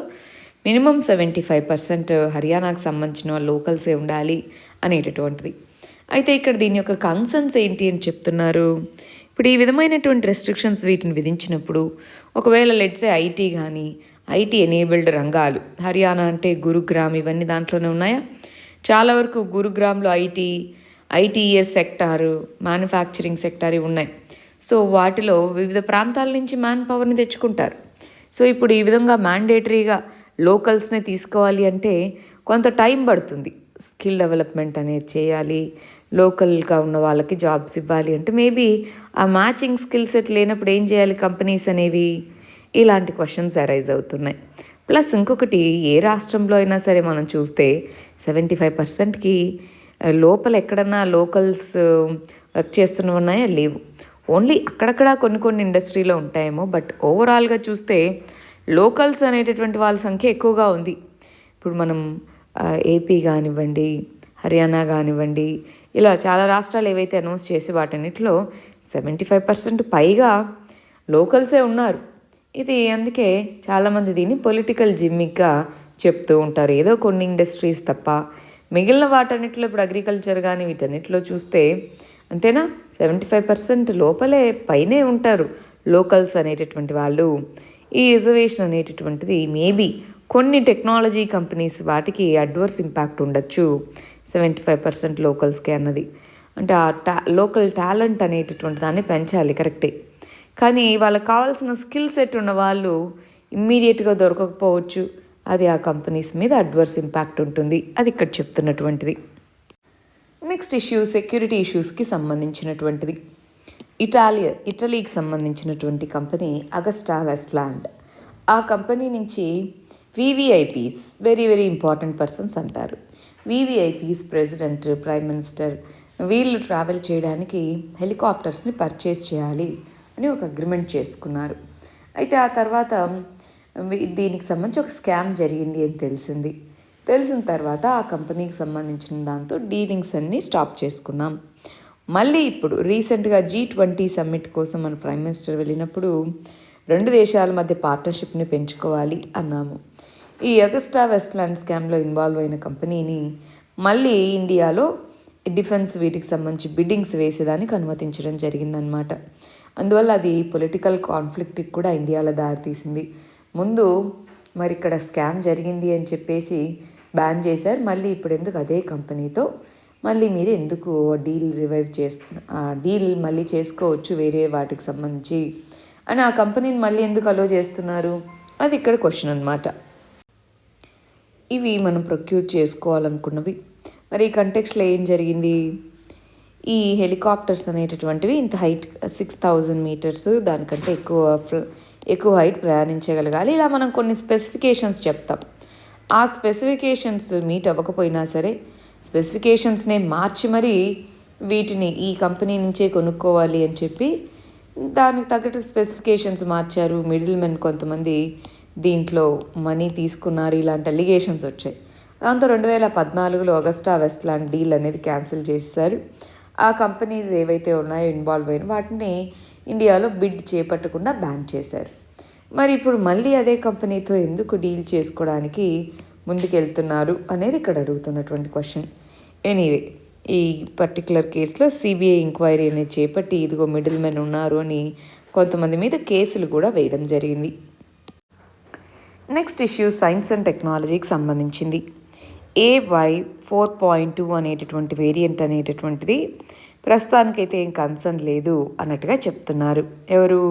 మినిమం 75% హర్యానాకు సంబంధించిన లోకల్సే ఉండాలి అనేటటువంటిది. అయితే ఇక్కడ దీని యొక్క కన్సర్న్స్ ఏంటి అని చెప్తున్నారు. ఇప్పుడు ఈ విధమైనటువంటి రెస్ట్రిక్షన్స్ వీటిని విధించినప్పుడు ఒకవేళ లెట్సే ఐటీ కానీ, ఐటీ ఎనేబుల్డ్ రంగాలు, హర్యానా అంటే గురుగ్రామ్ ఇవన్నీ దాంట్లోనే ఉన్నాయా? చాలా వరకు గురుగ్రామ్లో ఐటీఎస్ సెక్టారు, మ్యానుఫ్యాక్చరింగ్ సెక్టార్ ఉన్నాయి. సో వాటిలో వివిధ ప్రాంతాల నుంచి మ్యాన్ పవర్ని తెచ్చుకుంటారు. సో ఇప్పుడు ఈ విధంగా మ్యాండేటరీగా లోకల్స్ని తీసుకోవాలి అంటే కొంత టైం పడుతుంది. స్కిల్ డెవలప్మెంట్ అనేది చేయాలి, లోకల్గా ఉన్న వాళ్ళకి జాబ్స్ ఇవ్వాలి అంటే మేబీ ఆ మ్యాచింగ్ స్కిల్ సెట్ లేనప్పుడు ఏం చేయాలి కంపెనీస్ అనేవి? ఇలాంటి క్వశ్చన్స్ అరైజ్ అవుతున్నాయి. ప్లస్ ఇంకొకటి, ఏ రాష్ట్రంలో అయినా సరే మనం చూస్తే 75%కి లోపల ఎక్కడన్నా లోకల్స్ వర్క్ చేస్తున్నవి ఉన్నాయా? లేవు. ఓన్లీ అక్కడక్కడ కొన్ని ఇండస్ట్రీలో ఉంటాయేమో, బట్ ఓవరాల్గా చూస్తే లోకల్స్ అనేటటువంటి వాళ్ళ సంఖ్య ఎక్కువగా ఉంది. ఇప్పుడు మనం ఏపీ కానివ్వండి, హర్యానా కానివ్వండి, ఇలా చాలా రాష్ట్రాలు ఏవైతే అనౌన్స్ చేసి వాటన్నిటిలో 75% పైగా లోకల్సే ఉన్నారు. ఇది అందుకే చాలామంది దీన్ని పొలిటికల్ జిమ్మిక్గా చెప్తూ ఉంటారు. ఏదో కొన్ని ఇండస్ట్రీస్ తప్ప మిగిలిన వాటన్నిటిలో, ఇప్పుడు అగ్రికల్చర్ కానీ వీటన్నిటిలో చూస్తే అంతేనా, 75% లోపలే పైనే ఉంటారు లోకల్స్ అనేటటువంటి వాళ్ళు. ఈ రిజర్వేషన్ అనేటటువంటిది మేబీ కొన్ని టెక్నాలజీ కంపెనీస్ వాటికి అడ్వర్స్ ఇంపాక్ట్ ఉండొచ్చు 75% లోకల్స్కే అన్నది. అంటే ఆ లోకల్ టాలెంట్ అనేటటువంటి దాన్ని పెంచాలి, కరెక్టే. కానీ వాళ్ళకి కావాల్సిన స్కిల్ సెట్ ఉన్న వాళ్ళు ఇమ్మీడియట్గా దొరకకపోవచ్చు. అది ఆ కంపెనీస్ మీద అడ్వర్స్ ఇంపాక్ట్ ఉంటుంది. అది ఇక్కడ చెప్తున్నటువంటిది. నెక్స్ట్ ఇష్యూ సెక్యూరిటీ ఇష్యూస్కి సంబంధించినటువంటిది. ఇటలీకి సంబంధించినటువంటి కంపెనీ అగస్టా వెస్ట్లాండ్. ఆ కంపెనీ నుంచి VVIPs, very very important persons అంటారు. వివిఐపీస్, ప్రెసిడెంట్, ప్రైమ్ మినిస్టర్, వీళ్ళు ట్రావెల్ చేయడానికి హెలికాప్టర్స్ని పర్చేస్ చేయాలి అని ఒక అగ్రిమెంట్ చేసుకున్నారు. అయితే ఆ తర్వాత దీనికి సంబంధించి ఒక స్కామ్ జరిగింది అని తెలిసిన తర్వాత ఆ కంపెనీకి సంబంధించిన దాంతో డీలింగ్స్ అన్నీ స్టాప్ చేసుకున్నాం. మళ్ళీ ఇప్పుడు రీసెంట్గా G20 సమ్మిట్ కోసం మన ప్రైమ్ మినిస్టర్ వెళ్ళినప్పుడు 2 దేశాల మధ్య పార్ట్నర్షిప్ని పెంచుకోవాలి అన్నాము. ఈ అగస్టా వెస్ట్లాండ్ స్కామ్లో ఇన్వాల్వ్ అయిన కంపెనీని మళ్ళీ ఇండియాలో డిఫెన్స్ వీటికి సంబంధించి బిడ్డింగ్స్ వేసేదానికి అనుమతించడం జరిగిందనమాట. అందువల్ల అది పొలిటికల్ కాన్ఫ్లిక్ట్కి కూడా ఇండియాలో దారితీసింది. ముందు మరి ఇక్కడ స్కామ్ జరిగింది అని చెప్పేసి బ్యాన్ చేశారు. మళ్ళీ ఇప్పుడు ఎందుకు అదే కంపెనీతో మళ్ళీ మీరు ఎందుకు డీల్ మళ్ళీ చేసుకోవచ్చు వేరే వాటికి సంబంధించి అని ఆ కంపెనీని మళ్ళీ ఎందుకు అలో చేస్తున్నారు? అది ఇక్కడ క్వశ్చన్ అనమాట. ఇవి మనం ప్రొక్యూర్ చేసుకోవాలనుకున్నవి. మరి ఈ కంటెక్స్లో ఏం జరిగింది? ఈ హెలికాప్టర్స్ అనేటటువంటివి ఇంత హైట్ 6000 మీటర్స్, దానికంటే ఎక్కువ హైట్ ప్రయాణించగలగాలి. ఇలా మనం కొన్ని స్పెసిఫికేషన్స్ చెప్తాం. ఆ స్పెసిఫికేషన్స్ మీట్ అవ్వకపోయినా సరే స్పెసిఫికేషన్స్నే మార్చి మరీ వీటిని ఈ కంపెనీ నుంచే కొనుక్కోవాలి అని చెప్పి దానికి తగ్గట్టు స్పెసిఫికేషన్స్ మార్చారు. మిడిల్ మెన్ కొంతమంది దీంట్లో మనీ తీసుకున్నారు, ఇలాంటి అలిగేషన్స్ వచ్చాయి. దాంతో 2014లో అగస్టా వెస్ట్లాండ్ డీల్ అనేది క్యాన్సిల్ చేశారు. ఆ కంపెనీస్ ఏవైతే ఉన్నాయో ఇన్వాల్వ్ అయిన వాటిని ఇండియాలో బిడ్ చేపట్టకుండా బ్యాన్ చేశారు. మరి ఇప్పుడు మళ్ళీ అదే కంపెనీతో ఎందుకు డీల్ చేసుకోవడానికి ముందుకెళ్తున్నారు అనేది ఇక్కడ అడుగుతున్నటువంటి క్వశ్చన్. ఎనీవే, ఈ పర్టికులర్ కేసులో సిబిఐ ఎంక్వైరీ అనేది చేపట్టి ఇదిగో మిడిల్ మెన్ ఉన్నారు అని కొంతమంది మీద కేసులు కూడా వేయడం జరిగింది. నెక్స్ట్ ఇష్యూ సైన్స్ అండ్ టెక్నాలజీకి సంబంధించింది. AY4.2 అనేటటువంటి వేరియంట్ అనేటటువంటిది ప్రస్తుతానికైతే ఏం కన్సర్న్ లేదు అన్నట్టుగా చెప్తున్నారు. ఎవరు?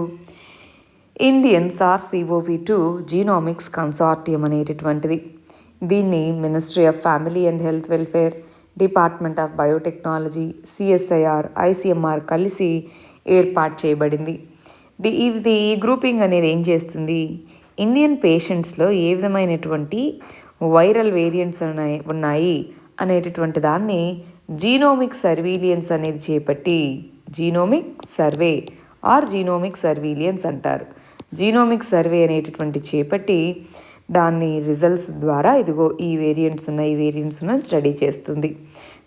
ఇండియన్ SARS-CoV-2 జీనోమిక్స్ కన్సార్టియం అనేటటువంటిది. దీన్ని ministry of family and health welfare, department of biotechnology, CSIR, ICMR కలిసి ఏర్పాటు చేయబడింది. ఇది గ్రూపింగ్ అనేది ఏం చేస్తుంది? ఇండియన్ పేషెంట్స్లో ఏ విధమైనటువంటి వైరల్ వేరియంట్స్ ఉన్నాయి అనేటటువంటి దాన్ని జీనోమిక్ సర్వీలియన్స్ అనేది చేపట్టి, genomic survey are genomic surveillance అంటారు. జీనోమిక్ సర్వే అనేటటువంటి చేపట్టి దాన్ని రిజల్ట్స్ ద్వారా ఇదిగో ఈ వేరియంట్స్ ఉన్నాయి స్టడీ చేస్తుంది.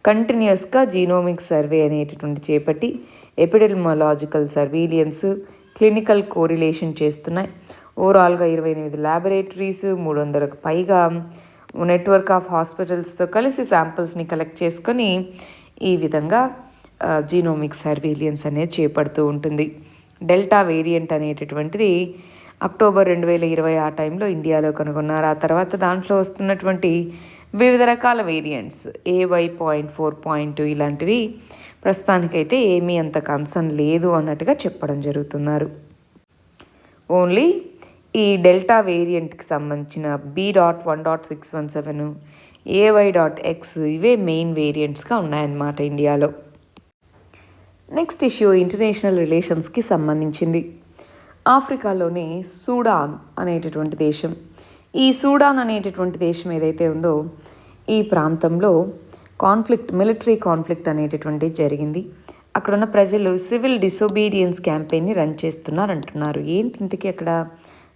కంటిన్యూస్గా జీనోమిక్ సర్వే అనేటటువంటి చేపట్టి ఎపిడెమియాలజికల్ సర్వీలియన్స్, క్లినికల్ కోరిలేషన్ చేస్తున్నాయి. ఓవరాల్గా 28 ల్యాబొరేటరీస్, 300కు పైగా నెట్వర్క్ ఆఫ్ హాస్పిటల్స్తో కలిసి శాంపిల్స్ని కలెక్ట్ చేసుకొని ఈ విధంగా జీనోమిక్ సర్వీలియన్స్ అనేది చేపడుతూ ఉంటుంది. డెల్టా వేరియంట్ అనేటటువంటిది అక్టోబర్ 2020 ఆ టైంలో ఇండియాలో కనుగొన్నారు. ఆ తర్వాత దాంట్లో వస్తున్నటువంటి వివిధ రకాల వేరియంట్స్ AY.4.2 ఇలాంటివి ప్రస్తుతానికైతే ఏమీ అంత కన్సర్న్ లేదు అన్నట్టుగా చెప్పడం జరుగుతున్నారు. ఓన్లీ ఈ డెల్టా వేరియంట్కి సంబంధించిన B.1.617, AY.X ఇవే మెయిన్ వేరియంట్స్గా ఉన్నాయన్నమాట ఇండియాలో. నెక్స్ట్ ఇష్యూ ఇంటర్నేషనల్ రిలేషన్స్కి సంబంధించింది. ఆఫ్రికాలోని సూడాన్ అనేటటువంటి దేశం, ఈ సూడాన్ అనేటటువంటి దేశం ఏదైతే ఉందో ఈ ప్రాంతంలో మిలిటరీ కాన్ఫ్లిక్ట్ అనేటటువంటిది జరిగింది. అక్కడున్న ప్రజలు సివిల్ డిసొబీడియన్స్ క్యాంపెయిన్ని రన్ చేస్తున్నారు అంటున్నారు. ఏంటి ఇంతకీ అక్కడ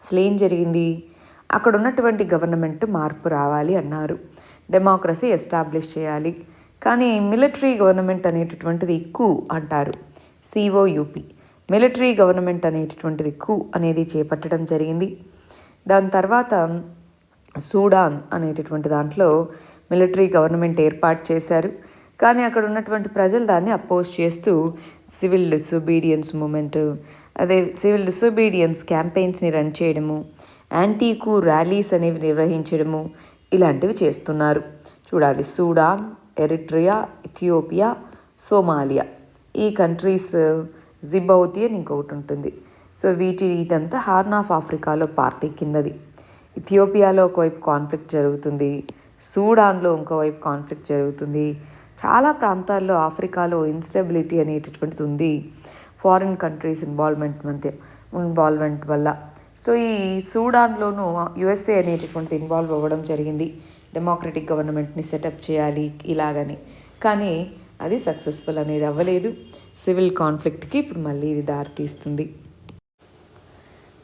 అసలు ఏం జరిగింది? అక్కడ ఉన్నటువంటి గవర్నమెంట్ మార్పు రావాలి అన్నారు, డెమోక్రసీ ఎస్టాబ్లిష్ చేయాలి. కానీ మిలిటరీ గవర్నమెంట్ అనేటటువంటిది కు అంటారు, సిఓయుపి, మిలిటరీ గవర్నమెంట్ అనేటటువంటిది కు అనేది చేపట్టడం జరిగింది. దాని తర్వాత సూడాన్ అనేటటువంటి దాంట్లో మిలిటరీ గవర్నమెంట్ ఏర్పాటు చేశారు. కానీ అక్కడ ఉన్నటువంటి ప్రజలు దాన్ని అపోజ్ చేస్తూ civil disobedience movement, civil disobedience క్యాంపెయిన్స్ని రన్ చేయడము, యాంటీకు ర్యాలీస్ అనేవి నిర్వహించడము ఇలాంటివి చేస్తున్నారు. చూడాలి, సూడాన్, ఎరిట్రియా, ఇథియోపియా, సోమాలియా, ఈ కంట్రీస్, జిబౌతి అని ఇంకొకటి ఉంటుంది. సో ఇదంతా హార్న్ ఆఫ్ ఆఫ్రికాలో పార్టీ కిందది. ఇథియోపియాలో ఒకవైపు కాన్ఫ్లిక్ట్ జరుగుతుంది, సూడాన్లో ఇంకోవైపు కాన్ఫ్లిక్ట్ జరుగుతుంది. చాలా ప్రాంతాల్లో ఆఫ్రికాలో ఇన్స్టెబిలిటీ అనేటటువంటిది ఉంది, ఫారిన్ కంట్రీస్ ఇన్వాల్వ్మెంట్ వల్ల. సో ఈ సూడాన్లోనూ యుఎస్ఏ అనేటటువంటి ఇన్వాల్వ్ అవ్వడం జరిగింది, డెమోక్రటిక్ గవర్నమెంట్ని సెటప్ చేయాలి ఇలాగని. కానీ అది సక్సెస్ఫుల్ అనేది అవ్వలేదు. సివిల్ కాన్ఫ్లిక్ట్కి ఇప్పుడు మళ్ళీ ఇది దారితీస్తుంది.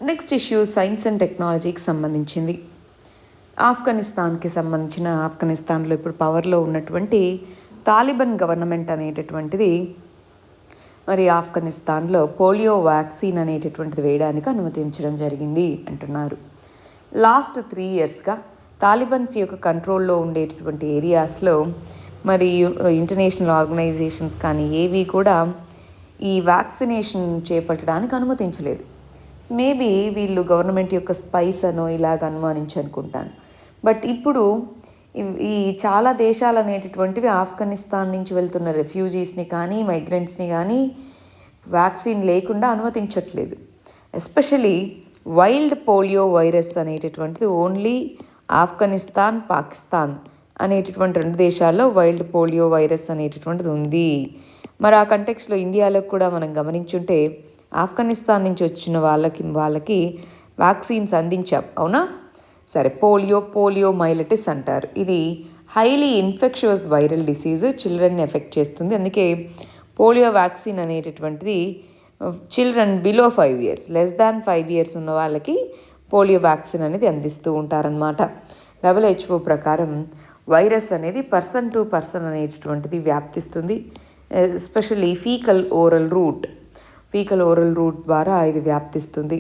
నెక్స్ట్ ఇష్యూ సైన్స్ అండ్ టెక్నాలజీకి సంబంధించింది. ఆఫ్ఘనిస్తాన్లో ఇప్పుడు పవర్లో ఉన్నటువంటి తాలిబాన్ గవర్నమెంట్ అనేటటువంటిది మరి ఆఫ్ఘనిస్తాన్లో పోలియో వ్యాక్సిన్ అనేటటువంటిది వేయడానికి అనుమతించడం జరిగింది అంటున్నారు. లాస్ట్ 3 yearsగా తాలిబాన్స్ యొక్క కంట్రోల్లో ఉండేటటువంటి ఏరియాస్లో మరి ఇంటర్నేషనల్ ఆర్గనైజేషన్స్ కానీ ఏవి కూడా ఈ వ్యాక్సినేషన్ చేపట్టడానికి అనుమతించలేదు. మేబీ వీళ్ళు గవర్నమెంట్ యొక్క స్పైస్ అనో ఇలాగ అనుమానించనుకుంటాను. బట్ ఇప్పుడు ఈ చాలా దేశాలు అనేటటువంటివి ఆఫ్ఘనిస్తాన్ నుంచి వెళ్తున్న రెఫ్యూజీస్ని కానీ మైగ్రెంట్స్ని కానీ వ్యాక్సిన్ లేకుండా అనుమతించట్లేదు. ఎస్పెషలీ వైల్డ్ పోలియో వైరస్ అనేటటువంటిది ఓన్లీ ఆఫ్ఘనిస్తాన్, పాకిస్తాన్ అనేటటువంటి 2 దేశాల్లో వైల్డ్ పోలియో వైరస్ అనేటటువంటిది ఉంది. మరి ఆ కంటెక్స్లో ఇండియాలో కూడా మనం గమనించుంటే ఆఫ్ఘనిస్తాన్ నుంచి వచ్చిన వాళ్ళకి వ్యాక్సిన్స్ అందించాం, అవునా? సరే, పోలియో మైలటిస్ అంటారు. ఇది హైలీ ఇన్ఫెక్షియస్ వైరల్ డిసీజ్, చిల్డ్రన్ని ఎఫెక్ట్ చేస్తుంది. అందుకే పోలియో వ్యాక్సిన్ అనేటటువంటిది children below 5 years, less than 5 years ఉన్న వాళ్ళకి పోలియో వ్యాక్సిన్ అనేది అందిస్తూ ఉంటారనమాట. WHO ప్రకారం వైరస్ అనేది పర్సన్ టు పర్సన్ అనేటటువంటిది వ్యాప్తిస్తుంది. ఎస్పెషల్లీ ఫీకల్ ఓరల్ రూట్ ద్వారా ఇది వ్యాప్తిస్తుంది.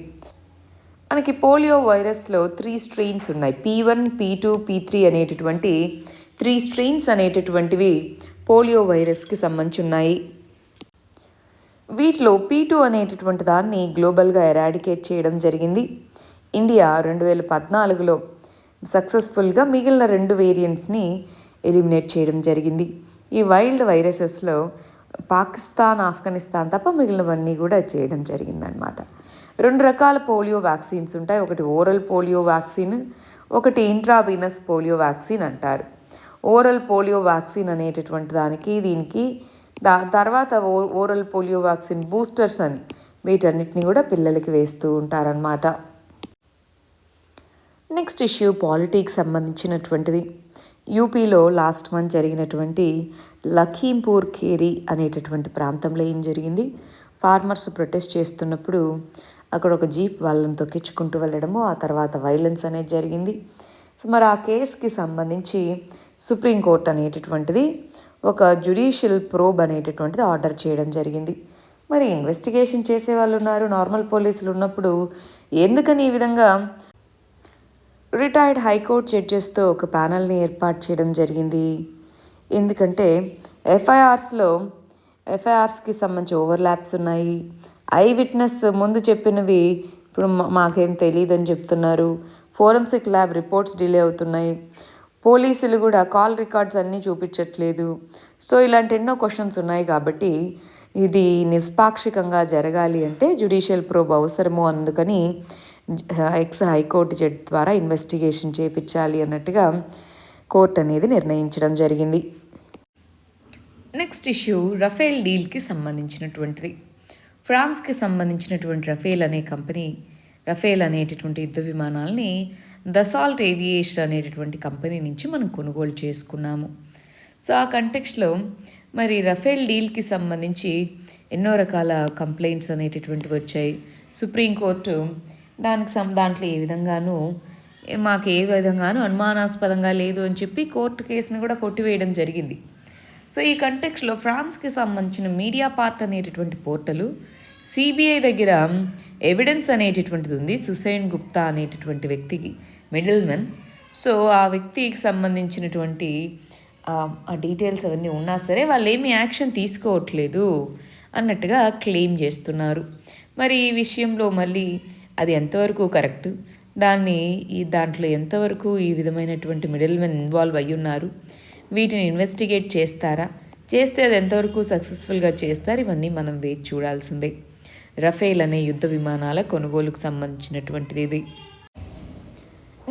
మనకి పోలియో వైరస్లో 3 strains ఉన్నాయి. P1, P2, P3 అనేటటువంటి 3 strains అనేటటువంటివి పోలియో వైరస్కి సంబంధించి ఉన్నాయి. వీటిలో P2 అనేటటువంటి దాన్ని గ్లోబల్గా ఎరాడికేట్ చేయడం జరిగింది. ఇండియా 2014లో సక్సెస్ఫుల్గా మిగిలిన 2 వేరియంట్స్ని ఎలిమినేట్ చేయడం జరిగింది. ఈ వైల్డ్ వైరసెస్లో పాకిస్తాన్, ఆఫ్ఘనిస్తాన్ తప్ప మిగిలినవన్నీ కూడా చేయడం జరిగిందనమాట. 2 రకాల పోలియో వ్యాక్సిన్స్ ఉంటాయి. ఒకటి ఓరల్ పోలియో వ్యాక్సిన్, ఒకటి ఇంట్రావీనస్ పోలియో వ్యాక్సిన్ అంటారు. ఓరల్ పోలియో వ్యాక్సిన్ అనేటటువంటి దీనికి తర్వాత ఓరల్ పోలియో వ్యాక్సిన్ బూస్టర్స్ అని వీటన్నిటిని కూడా పిల్లలకి వేస్తూ ఉంటారనమాట. నెక్స్ట్ ఇష్యూ పాలిటిక్స్ సంబంధించినటువంటిది. యూపీలో లాస్ట్ మంత్ జరిగినటువంటి లఖీంపూర్ ఖేరి అనేటటువంటి ప్రాంతంలో ఏం జరిగింది, ఫార్మర్స్ ప్రొటెస్ట్ చేస్తున్నప్పుడు అక్కడ ఒక జీప్ వాళ్ళని తొక్కించుకుంటూ వెళ్ళడము, ఆ తర్వాత వైలెన్స్ అనేది జరిగింది. సో మరి ఆ కేసుకి సంబంధించి సుప్రీంకోర్టు అనేటటువంటిది ఒక జ్యుడిషియల్ ప్రోబ్ అనేటటువంటిది ఆర్డర్ చేయడం జరిగింది. మరి ఇన్వెస్టిగేషన్ చేసే వాళ్ళు ఉన్నారు, నార్మల్ పోలీసులు ఉన్నప్పుడు ఎందుకని ఈ విధంగా రిటైర్డ్ హైకోర్టు జడ్జెస్తో ఒక ప్యానల్ని ఏర్పాటు చేయడం జరిగింది? ఎందుకంటే ఎఫ్ఐఆర్స్కి సంబంధించి ఓవర్లాప్స్ ఉన్నాయి. ఐ విట్నెస్ ముందు చెప్పినవి ఇప్పుడు మాకేం తెలియదని చెప్తున్నారు. ఫోరెన్సిక్ ల్యాబ్ రిపోర్ట్స్ డిలే అవుతున్నాయి. పోలీసులు కూడా కాల్ రికార్డ్స్ అన్నీ చూపించట్లేదు. సో ఇలాంటి ఎన్నో క్వశ్చన్స్ ఉన్నాయి. కాబట్టి ఇది నిష్పాక్షికంగా జరగాలి అంటే జ్యుడిషియల్ ప్రోబ్ అవసరము. అందుకని హైకోర్టు జడ్జి ద్వారా ఇన్వెస్టిగేషన్ చేయించాలి అన్నట్టుగా కోర్టు అనేది నిర్ణయించడం జరిగింది. నెక్స్ట్ ఇష్యూ రఫేల్ డీల్కి సంబంధించినటువంటిది. ఫ్రాన్స్కి సంబంధించినటువంటి రఫేల్ అనే కంపెనీ రఫేల్ అనేటటువంటి యుద్ధ విమానాలని దసాల్ట్ ఏవియేషన్ అనేటటువంటి కంపెనీ నుంచి మనం కొనుగోలు చేసుకున్నాము. సో ఆ కంటెక్స్లో మరి రఫేల్ డీల్కి సంబంధించి ఎన్నో రకాల కంప్లైంట్స్ అనేటటువంటివి వచ్చాయి. సుప్రీంకోర్టు దాంట్లో మాకు ఏ విధంగానూ అనుమానాస్పదంగా లేదు అని చెప్పి కోర్టు కేసును కూడా కొట్టివేయడం జరిగింది. సో ఈ కంటెక్స్లో ఫ్రాన్స్కి సంబంధించిన మీడియా పార్ట్ అనేటటువంటి పోర్టలు సిబిఐ దగ్గర ఎవిడెన్స్ అనేటటువంటిది ఉంది. సుసైన్ గుప్తా అనేటటువంటి వ్యక్తికి మిడిల్మెన్. సో ఆ వ్యక్తికి సంబంధించినటువంటి ఆ డీటెయిల్స్ అవన్నీ ఉన్నా సరే వాళ్ళు ఏమీ యాక్షన్ తీసుకోవట్లేదు అన్నట్టుగా క్లెయిమ్ చేస్తున్నారు. మరి ఈ విషయంలో మళ్ళీ అది ఎంతవరకు కరెక్ట్, దాంట్లో ఎంతవరకు ఈ విధమైనటువంటి మిడిల్మెన్ ఇన్వాల్వ్ అయ్యి ఉన్నారు, వీటిని ఇన్వెస్టిగేట్ చేస్తారా, చేస్తే అది ఎంతవరకు సక్సెస్ఫుల్గా చేస్తారు, ఇవన్నీ మనం వేచి చూడాల్సిందే. రఫేల్ అనే యుద్ధ విమానాల కొనుగోలుకు సంబంధించినటువంటిది ఇది.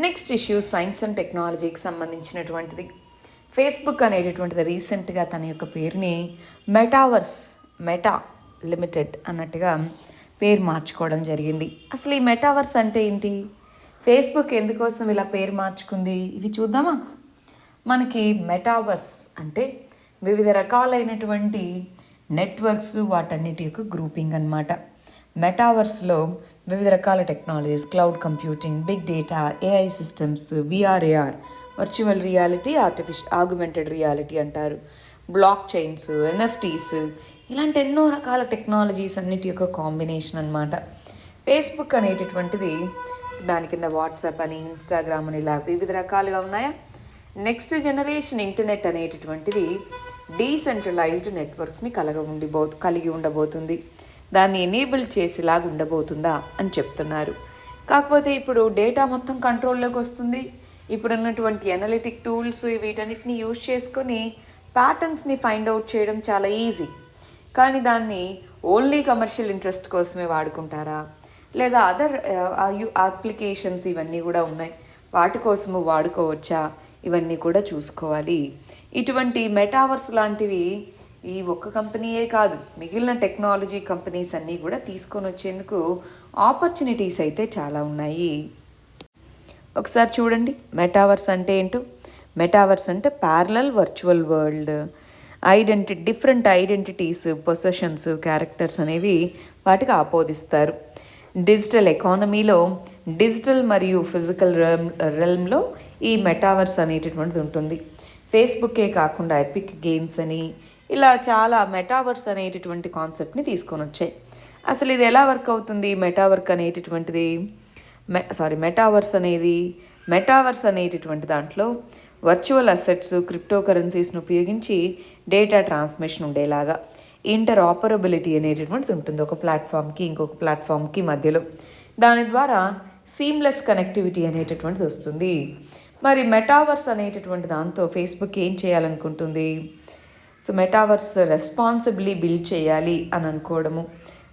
నెక్స్ట్ ఇష్యూ సైన్స్ అండ్ టెక్నాలజీకి సంబంధించినటువంటిది. ఫేస్బుక్ అనేటటువంటిది రీసెంట్గా తన యొక్క పేరుని మెటా లిమిటెడ్ అన్నట్టుగా పేరు మార్చుకోవడం జరిగింది. అసలు ఈ మెటావర్స్ అంటే ఏంటి, ఫేస్బుక్ ఎందుకోసం ఇలా పేరు మార్చుకుంది, ఇవి చూద్దామా. మనకి మెటావర్స్ అంటే వివిధ రకాలైనటువంటి నెట్వర్క్స్, వాటన్నిటి యొక్క గ్రూపింగ్ అన్నమాట. మెటావర్స్లో వివిధ రకాల technologies, cloud computing, big data, AI systems, VR AR, virtual reality, augmented reality అంటారు, బ్లాక్ చైన్స్, ఎన్ఎఫ్టీస్, ఇలాంటి ఎన్నో రకాల టెక్నాలజీస్ అన్నిటి యొక్క కాంబినేషన్ అన్నమాట. ఫేస్బుక్ అనేటటువంటిది దాని కింద వాట్సాప్ అని, ఇన్స్టాగ్రామ్ అని, ఇలా వివిధ రకాలుగా ఉన్నాయా. నెక్స్ట్ జనరేషన్ ఇంటర్నెట్ అనేటటువంటిది డీసెంట్రలైజ్డ్ నెట్వర్క్స్ని కలిగి ఉండబోతుంది. దాన్ని ఎనేబుల్ చేసేలాగా ఉండబోతుందా అని చెప్తున్నారు. కాకపోతే ఇప్పుడు డేటా మొత్తం కంట్రోల్లోకి వస్తుంది. ఇప్పుడున్నటువంటి అనలిటిక్ టూల్స్ వీటన్నిటిని యూజ్ చేసుకొని ప్యాటర్న్స్ని ఫైండ్ అవుట్ చేయడం చాలా ఈజీ. కానీ దాన్ని ఓన్లీ కమర్షియల్ ఇంట్రెస్ట్ కోసమే వాడుకుంటారా, లేదా అదర్ అప్లికేషన్స్ ఇవన్నీ కూడా ఉన్నాయి, వాటి కోసము వాడుకోవచ్చా, ఇవన్నీ కూడా చూసుకోవాలి. ఇటువంటి మెటావర్స్ లాంటివి ఈ ఒక్క కంపెనీయే కాదు, మిగిలిన టెక్నాలజీ కంపెనీస్ అన్నీ కూడా తీసుకొని వచ్చేందుకు ఆపర్చునిటీస్ అయితే చాలా ఉన్నాయి. ఒకసారి చూడండి మెటావర్స్ అంటే ఏంటో. మెటావర్స్ అంటే parallel virtual world, different identities, possessions, characters అనేవి వాటికి ఆపోదిస్తారు. డిజిటల్ ఎకానమీలో డిజిటల్ మరియు ఫిజికల్ రెల్మ్లో ఈ మెటావర్స్ అనేటటువంటిది ఉంటుంది. ఫేస్బుక్కే కాకుండా ఎపిక్ గేమ్స్ అని ఇలా చాలా మెటావర్స్ అనేటటువంటి కాన్సెప్ట్ని తీసుకొని వచ్చాయి. అసలు ఇది ఎలా వర్క్ అవుతుంది మెటావర్స్ అనేటటువంటి దాంట్లో వర్చువల్ అసెట్స్, క్రిప్టో కరెన్సీస్ను ఉపయోగించి డేటా ట్రాన్స్మిషన్ ఉండేలాగా ఇంటర్ ఆపరబిలిటీ అనేటటువంటిది ఉంటుంది ఒక ప్లాట్ఫామ్కి ఇంకొక ప్లాట్ఫామ్కి మధ్యలో. దాని ద్వారా సీమ్లెస్ కనెక్టివిటీ అనేటటువంటిది వస్తుంది. మరి మెటావర్స్ అనేటటువంటి దాంతో ఫేస్బుక్ ఏం చేయాలనుకుంటుంది, సో మెటావర్స్ రెస్పాన్సిబ్లీ బిల్డ్ చేయాలి అని అనుకోవడము,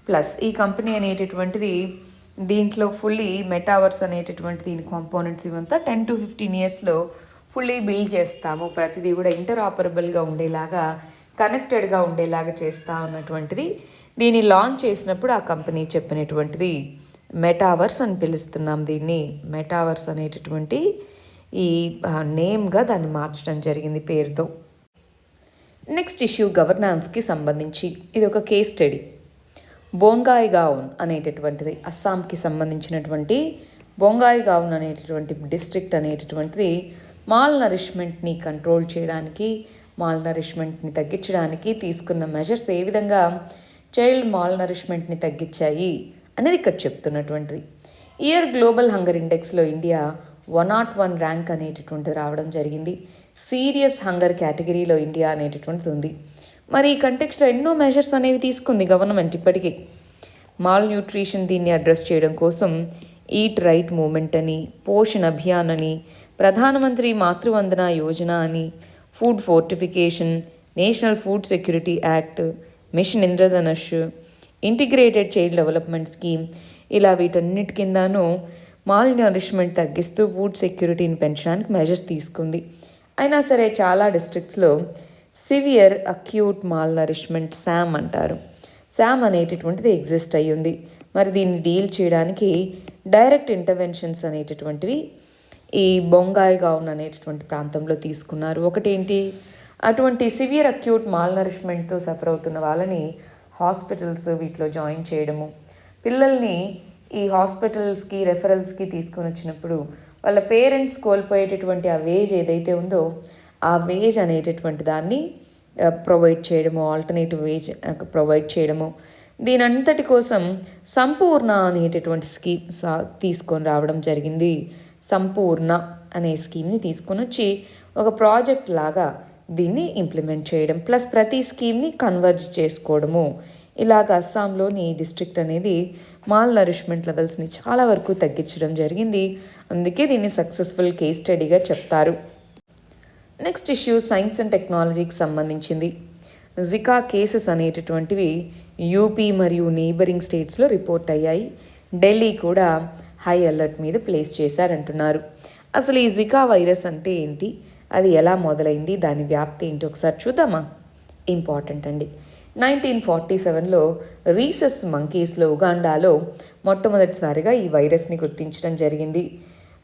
ప్లస్ ఈ కంపెనీ అనేటటువంటిది దీంట్లో ఫుల్లీ మెటావర్స్ అనేటటువంటి దీని కాంపోనెంట్స్ ఇవంతా 10 to 15 yearsలో ఫుల్లీ బిల్డ్ చేస్తాము, ప్రతిదీ కూడా ఇంటరాపరబుల్గా ఉండేలాగా, కనెక్టెడ్గా ఉండేలాగా చేస్తా ఉన్నటువంటిది. దీన్ని లాంచ్ చేసినప్పుడు ఆ కంపెనీ చెప్పినటువంటిది మెటావర్స్ అని పిలుస్తున్నాం. దీన్ని మెటావర్స్ అనేటటువంటి ఈ నేమ్గా దాన్ని మార్చడం జరిగింది పేరుతో. నెక్స్ట్ ఇష్యూ గవర్నాన్స్కి సంబంధించి ఇది ఒక కేస్ స్టడీ. బోంగాయిగావ్ అనేటటువంటిది అస్సాంకి సంబంధించినటువంటి బోంగాయిగావ్ అనేటటువంటి డిస్ట్రిక్ట్ అనేటటువంటిది మాల్ నరిష్మెంట్ని కంట్రోల్ చేయడానికి, మాల్ నరిష్మెంట్ని తగ్గించడానికి తీసుకున్న మెజర్స్ ఏ విధంగా చైల్డ్ మాల్ నరిష్మెంట్ని తగ్గించాయి అనేది ఇక్కడ చెప్తున్నటువంటిది. ఇయర్ గ్లోబల్ హంగర్ ఇండెక్స్లో ఇండియా 101 ర్యాంక్ అనేటటువంటిది రావడం జరిగింది. సీరియస్ హంగర్ కేటగిరీలో ఇండియా అనేటటువంటిది ఉంది. మరి ఈ కంటెక్స్లో ఎన్నో మెజర్స్ అనేవి తీసుకుంది గవర్నమెంట్ ఇప్పటికీ. మాల్ న్యూట్రిషన్ దీన్ని అడ్రస్ చేయడం కోసం ఈట్ రైట్ మూమెంట్ అని, పోషణ్ అభియాన్ అని, ప్రధానమంత్రి మాతృవందన యోజన అని, food fortification, national food security act, mission Indradhanush, integrated child development scheme, ఇలా వీటన్నిటి కిందనూ మాల్ నరిష్మెంట్ తగ్గిస్తూ ఫుడ్ సెక్యూరిటీని పెంచడానికి మెజర్స్ తీసుకుంది. అయినా సరే చాలా డిస్ట్రిక్ట్స్లో severe acute malnourishment SAM అంటారు, శామ్ అనేటటువంటిది ఎగ్జిస్ట్ అయ్యింది. మరి దీన్ని డీల్ చేయడానికి డైరెక్ట్ ఇంటర్వెన్షన్స్ అనేటటువంటివి ఈ బొంగాయి గౌన్ అనేటటువంటి ప్రాంతంలో తీసుకున్నారు. ఒకటేంటి, అటువంటి సివియర్ అక్యూట్ మాల్ నరిష్మెంట్తో సఫర్ అవుతున్న వాళ్ళని హాస్పిటల్స్ వీటిలో జాయిన్ చేయడము, పిల్లల్ని ఈ హాస్పిటల్స్కి రెఫరల్స్కి తీసుకొని వచ్చినప్పుడు వాళ్ళ పేరెంట్స్ కోల్పోయేటటువంటి ఆ వేజ్ ఏదైతే ఉందో ఆ వేజ్ అనేటటువంటి దాన్ని ప్రొవైడ్ చేయడము, ఆల్టర్నేటివ్ వేజ్ ప్రొవైడ్ చేయడము, దీని అంతటి కోసం సంపూర్ణ అనేటటువంటి స్కీమ్ తీసుకొని రావడం జరిగింది. సంపూర్ణ అనే స్కీమ్ని తీసుకొని వచ్చి ఒక ప్రాజెక్ట్ లాగా దీన్ని ఇంప్లిమెంట్ చేయడం, ప్లస్ ప్రతి స్కీమ్ని కన్వర్జ్ చేసుకోవడము. ఇలాగ అస్సాంలోని డిస్ట్రిక్ట్ అనేది మాల్ నరిష్మెంట్ లెవెల్స్ని చాలా వరకు తగ్గించడం జరిగింది. అందుకే దీన్ని సక్సెస్ఫుల్ కేస్ స్టడీగా చెప్తారు. నెక్స్ట్ ఇష్యూ సైన్స్ అండ్ టెక్నాలజీకి సంబంధించింది. జికా కేసెస్ అనేటటువంటివి యూపీ మరియు నేబరింగ్ స్టేట్స్లో రిపోర్ట్ అయ్యాయి. ఢిల్లీ కూడా హై అలర్ట్ మీద ప్లేస్ చేశారంటున్నారు. అసలు ఈ జికా వైరస్ అంటే ఏంటి, అది ఎలా మొదలైంది, దాని వ్యాప్తి ఏంటి ఒకసారి చూద్దామా? ఇంపార్టెంట్ అండి. 1947లో రీసస్ మంకీస్లో ఉగాండాలో మొట్టమొదటిసారిగా ఈ వైరస్ని గుర్తించడం జరిగింది.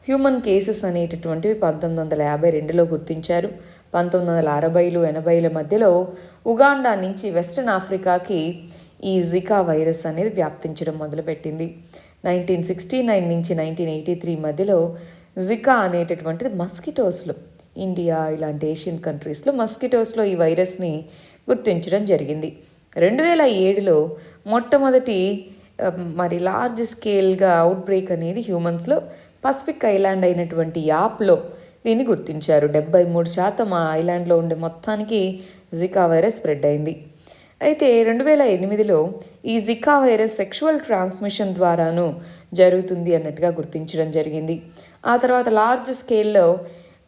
హ్యూమన్ కేసెస్ అనేటటువంటివి 1952లో గుర్తించారు. 1960లు 80ల మధ్యలో ఉగాండా నుంచి వెస్ట్రన్ ఆఫ్రికాకి ఈ జికా వైరస్ అనేది వ్యాప్తించడం మొదలుపెట్టింది. 1969 నుంచి 1983 మధ్యలో జికా అనేటటువంటిది మస్కిటోస్లో, ఇండియా ఇలాంటి ఏషియన్ కంట్రీస్లో మస్కిటోస్లో ఈ వైరస్ని గుర్తించడం జరిగింది. 2007లో మొట్టమొదటి లార్జ్ స్కేల్గా అవుట్ బ్రేక్ అనేది హ్యూమన్స్లో పసిఫిక్ ఐలాండ్ అయినటువంటి యాప్లో దీన్ని గుర్తించారు. 73% ఆ ఐలాండ్లో ఉండే మొత్తానికి జికా వైరస్ స్ప్రెడ్ అయింది. అయితే 2008లో ఈ జికా వైరస్ సెక్షువల్ ట్రాన్స్మిషన్ ద్వారాను జరుగుతుంది అన్నట్టుగా గుర్తించడం జరిగింది. ఆ తర్వాత లార్జ్ స్కేల్లో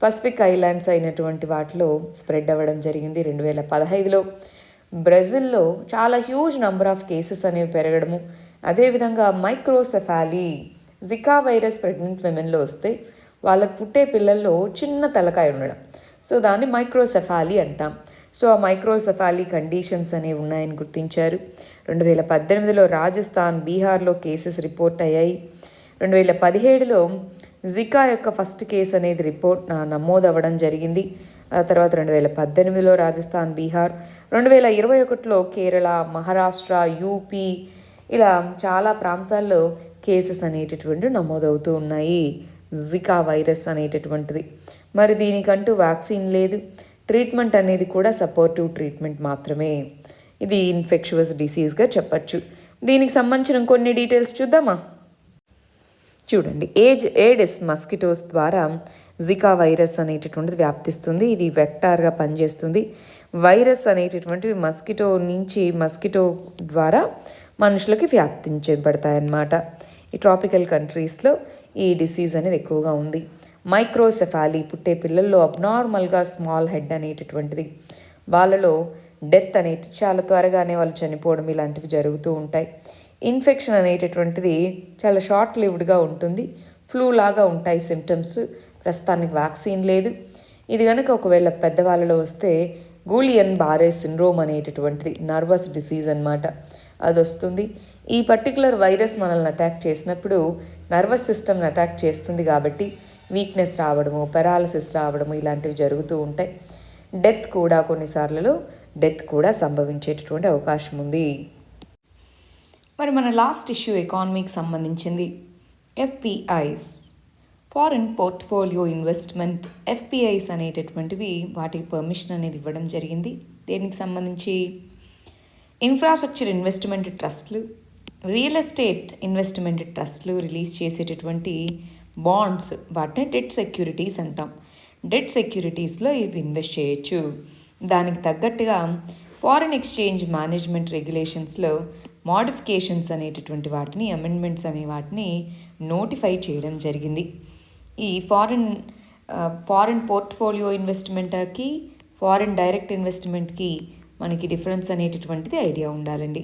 పసిఫిక్ ఐలాండ్స్ అయినటువంటి వాటిలో స్ప్రెడ్ అవ్వడం జరిగింది. 2015లో బ్రెజిల్లో చాలా హ్యూజ్ నంబర్ ఆఫ్ కేసెస్ అనేవి పెరగడము, అదేవిధంగా మైక్రోసెఫాలీ జికా వైరస్ ప్రెగ్నెంట్ విమెన్లో వస్తే వాళ్ళకు పుట్టే పిల్లల్లో చిన్న తలకాయ ఉండడం, సో దాన్ని మైక్రోసెఫాలీ అంటాం. సో ఆ మైక్రోసెఫాలీ కండిషన్స్ అనేవి ఉన్నాయని గుర్తించారు. 2018లో రాజస్థాన్, బీహార్లో కేసెస్ రిపోర్ట్ అయ్యాయి. 2017లో జికా యొక్క ఫస్ట్ కేసు అనేది నమోదవ్వడం జరిగింది. ఆ తర్వాత 2018లో రాజస్థాన్, బీహార్, 2021లో కేరళ, మహారాష్ట్ర, యూపీ ఇలా చాలా ప్రాంతాల్లో కేసెస్ అనేటటువంటి నమోదవుతూ ఉన్నాయి జికా వైరస్ అనేటటువంటిది. మరి దీనికంటూ వ్యాక్సిన్ లేదు, ట్రీట్మెంట్ అనేది కూడా సపోర్టివ్ ట్రీట్మెంట్ మాత్రమే. ఇది ఇన్ఫెక్షువస్ డిసీజ్గా చెప్పచ్చు. దీనికి సంబంధించిన కొన్ని డీటెయిల్స్ చూద్దామా? చూడండి, ఏడిస్ మస్కిటోస్ ద్వారా జికా వైరస్ అనేటటువంటిది వ్యాప్తిస్తుంది. ఇది వెక్టార్గా పనిచేస్తుంది. వైరస్ అనేటటువంటివి మస్కిటో ద్వారా మనుషులకి వ్యాప్తించబడతాయన్నమాట. ఈ ట్రాపికల్ కంట్రీస్లో ఈ డిసీజ్ అనేది ఎక్కువగా ఉంది. మైక్రోసెఫాలీ పుట్టే పిల్లల్లో అబ్నార్మల్గా స్మాల్ హెడ్ అనేటటువంటిది, వాళ్ళలో డెత్ చాలా త్వరగానే వాళ్ళు చనిపోవడం ఇలాంటివి జరుగుతూ ఉంటాయి. ఇన్ఫెక్షన్ అనేటటువంటిది చాలా షార్ట్ లివ్డ్గా ఉంటుంది, ఫ్లూ లాగా ఉంటాయి సిమ్టమ్స్. ప్రస్తుతానికి వ్యాక్సిన్ లేదు. ఇది కనుక ఒకవేళ పెద్దవాళ్ళలో వస్తే గూలియన్ బారే సిండ్రోమ్ అనేటటువంటిది నర్వస్ డిసీజ్ అన్నమాట, అది వస్తుంది. ఈ పర్టికులర్ వైరస్ మనల్ని అటాక్ చేసినప్పుడు నర్వస్ సిస్టమ్ని అటాక్ చేస్తుంది కాబట్టి వీక్నెస్ రావడము, పెరాలసిస్ రావడము ఇలాంటివి జరుగుతూ ఉంటాయి. కొన్నిసార్లు డెత్ కూడా సంభవించేటటువంటి అవకాశం ఉంది. మరి మన లాస్ట్ ఇష్యూ ఎకానమీకి సంబంధించింది. FPIs, foreign portfolio investment. FPIs అనేటటువంటివి వాటికి పర్మిషన్ అనేది ఇవ్వడం జరిగింది. దేనికి సంబంధించి? ఇన్ఫ్రాస్ట్రక్చర్ ఇన్వెస్ట్మెంట్ ట్రస్ట్లు, రియల్ ఎస్టేట్ ఇన్వెస్ట్మెంట్ ట్రస్ట్లు రిలీజ్ చేసేటటువంటి బాండ్స్, వాటిని డెట్ సెక్యూరిటీస్ అంటాం. డెట్ సెక్యూరిటీస్లో ఇవి ఇన్వెస్ట్ చేయొచ్చు. దానికి తగ్గట్టుగా ఫారిన్ ఎక్స్చేంజ్ మేనేజ్మెంట్ రెగ్యులేషన్స్లో మోడిఫికేషన్స్ అనేటటువంటి వాటిని, అమెండ్మెంట్స్ అనే వాటిని నోటిఫై చేయడం జరిగింది. ఈ ఫారిన్ పోర్ట్ఫోలియో ఇన్వెస్ట్మెంట్కి, ఫారిన్ డైరెక్ట్ ఇన్వెస్ట్మెంట్కి మనకి డిఫరెన్స్ అనేటటువంటిది ఐడియా ఉండాలండి.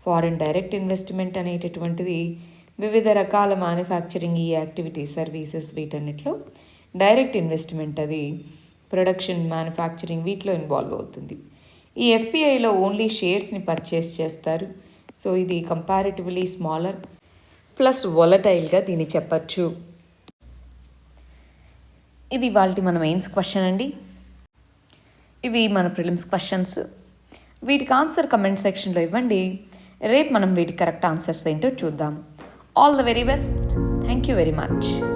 ఫారిన్ డైరెక్ట్ ఇన్వెస్ట్మెంట్ అనేటటువంటిది వివిధ రకాల మ్యానుఫ్యాక్చరింగ్ ఈ యాక్టివిటీ సర్వీసెస్ వీటన్నిటిలో. డైరెక్ట్ ఇన్వెస్ట్మెంట్ అది ప్రొడక్షన్, మ్యానుఫ్యాక్చరింగ్ వీటిలో ఇన్వాల్వ్ అవుతుంది. ఈ ఎఫ్పిఐలో ఓన్లీ షేర్స్ని పర్చేస్ చేస్తారు. సో ఇది కంపారిటివ్లీ స్మాలర్ ప్లస్ వొలటైల్గా దీన్ని చెప్పచ్చు. ఇది ఇవాల్టి మన మెయిన్స్ క్వశ్చన్ అండి. ఇవి మన ప్రిలిమ్స్ క్వశ్చన్స్. వీటికి ఆన్సర్ కమెంట్ సెక్షన్లో ఇవ్వండి. రేపు మనం వీటికి కరెక్ట్ ఆన్సర్స్ ఏంటో చూద్దాం. All the very best. Thank you very much.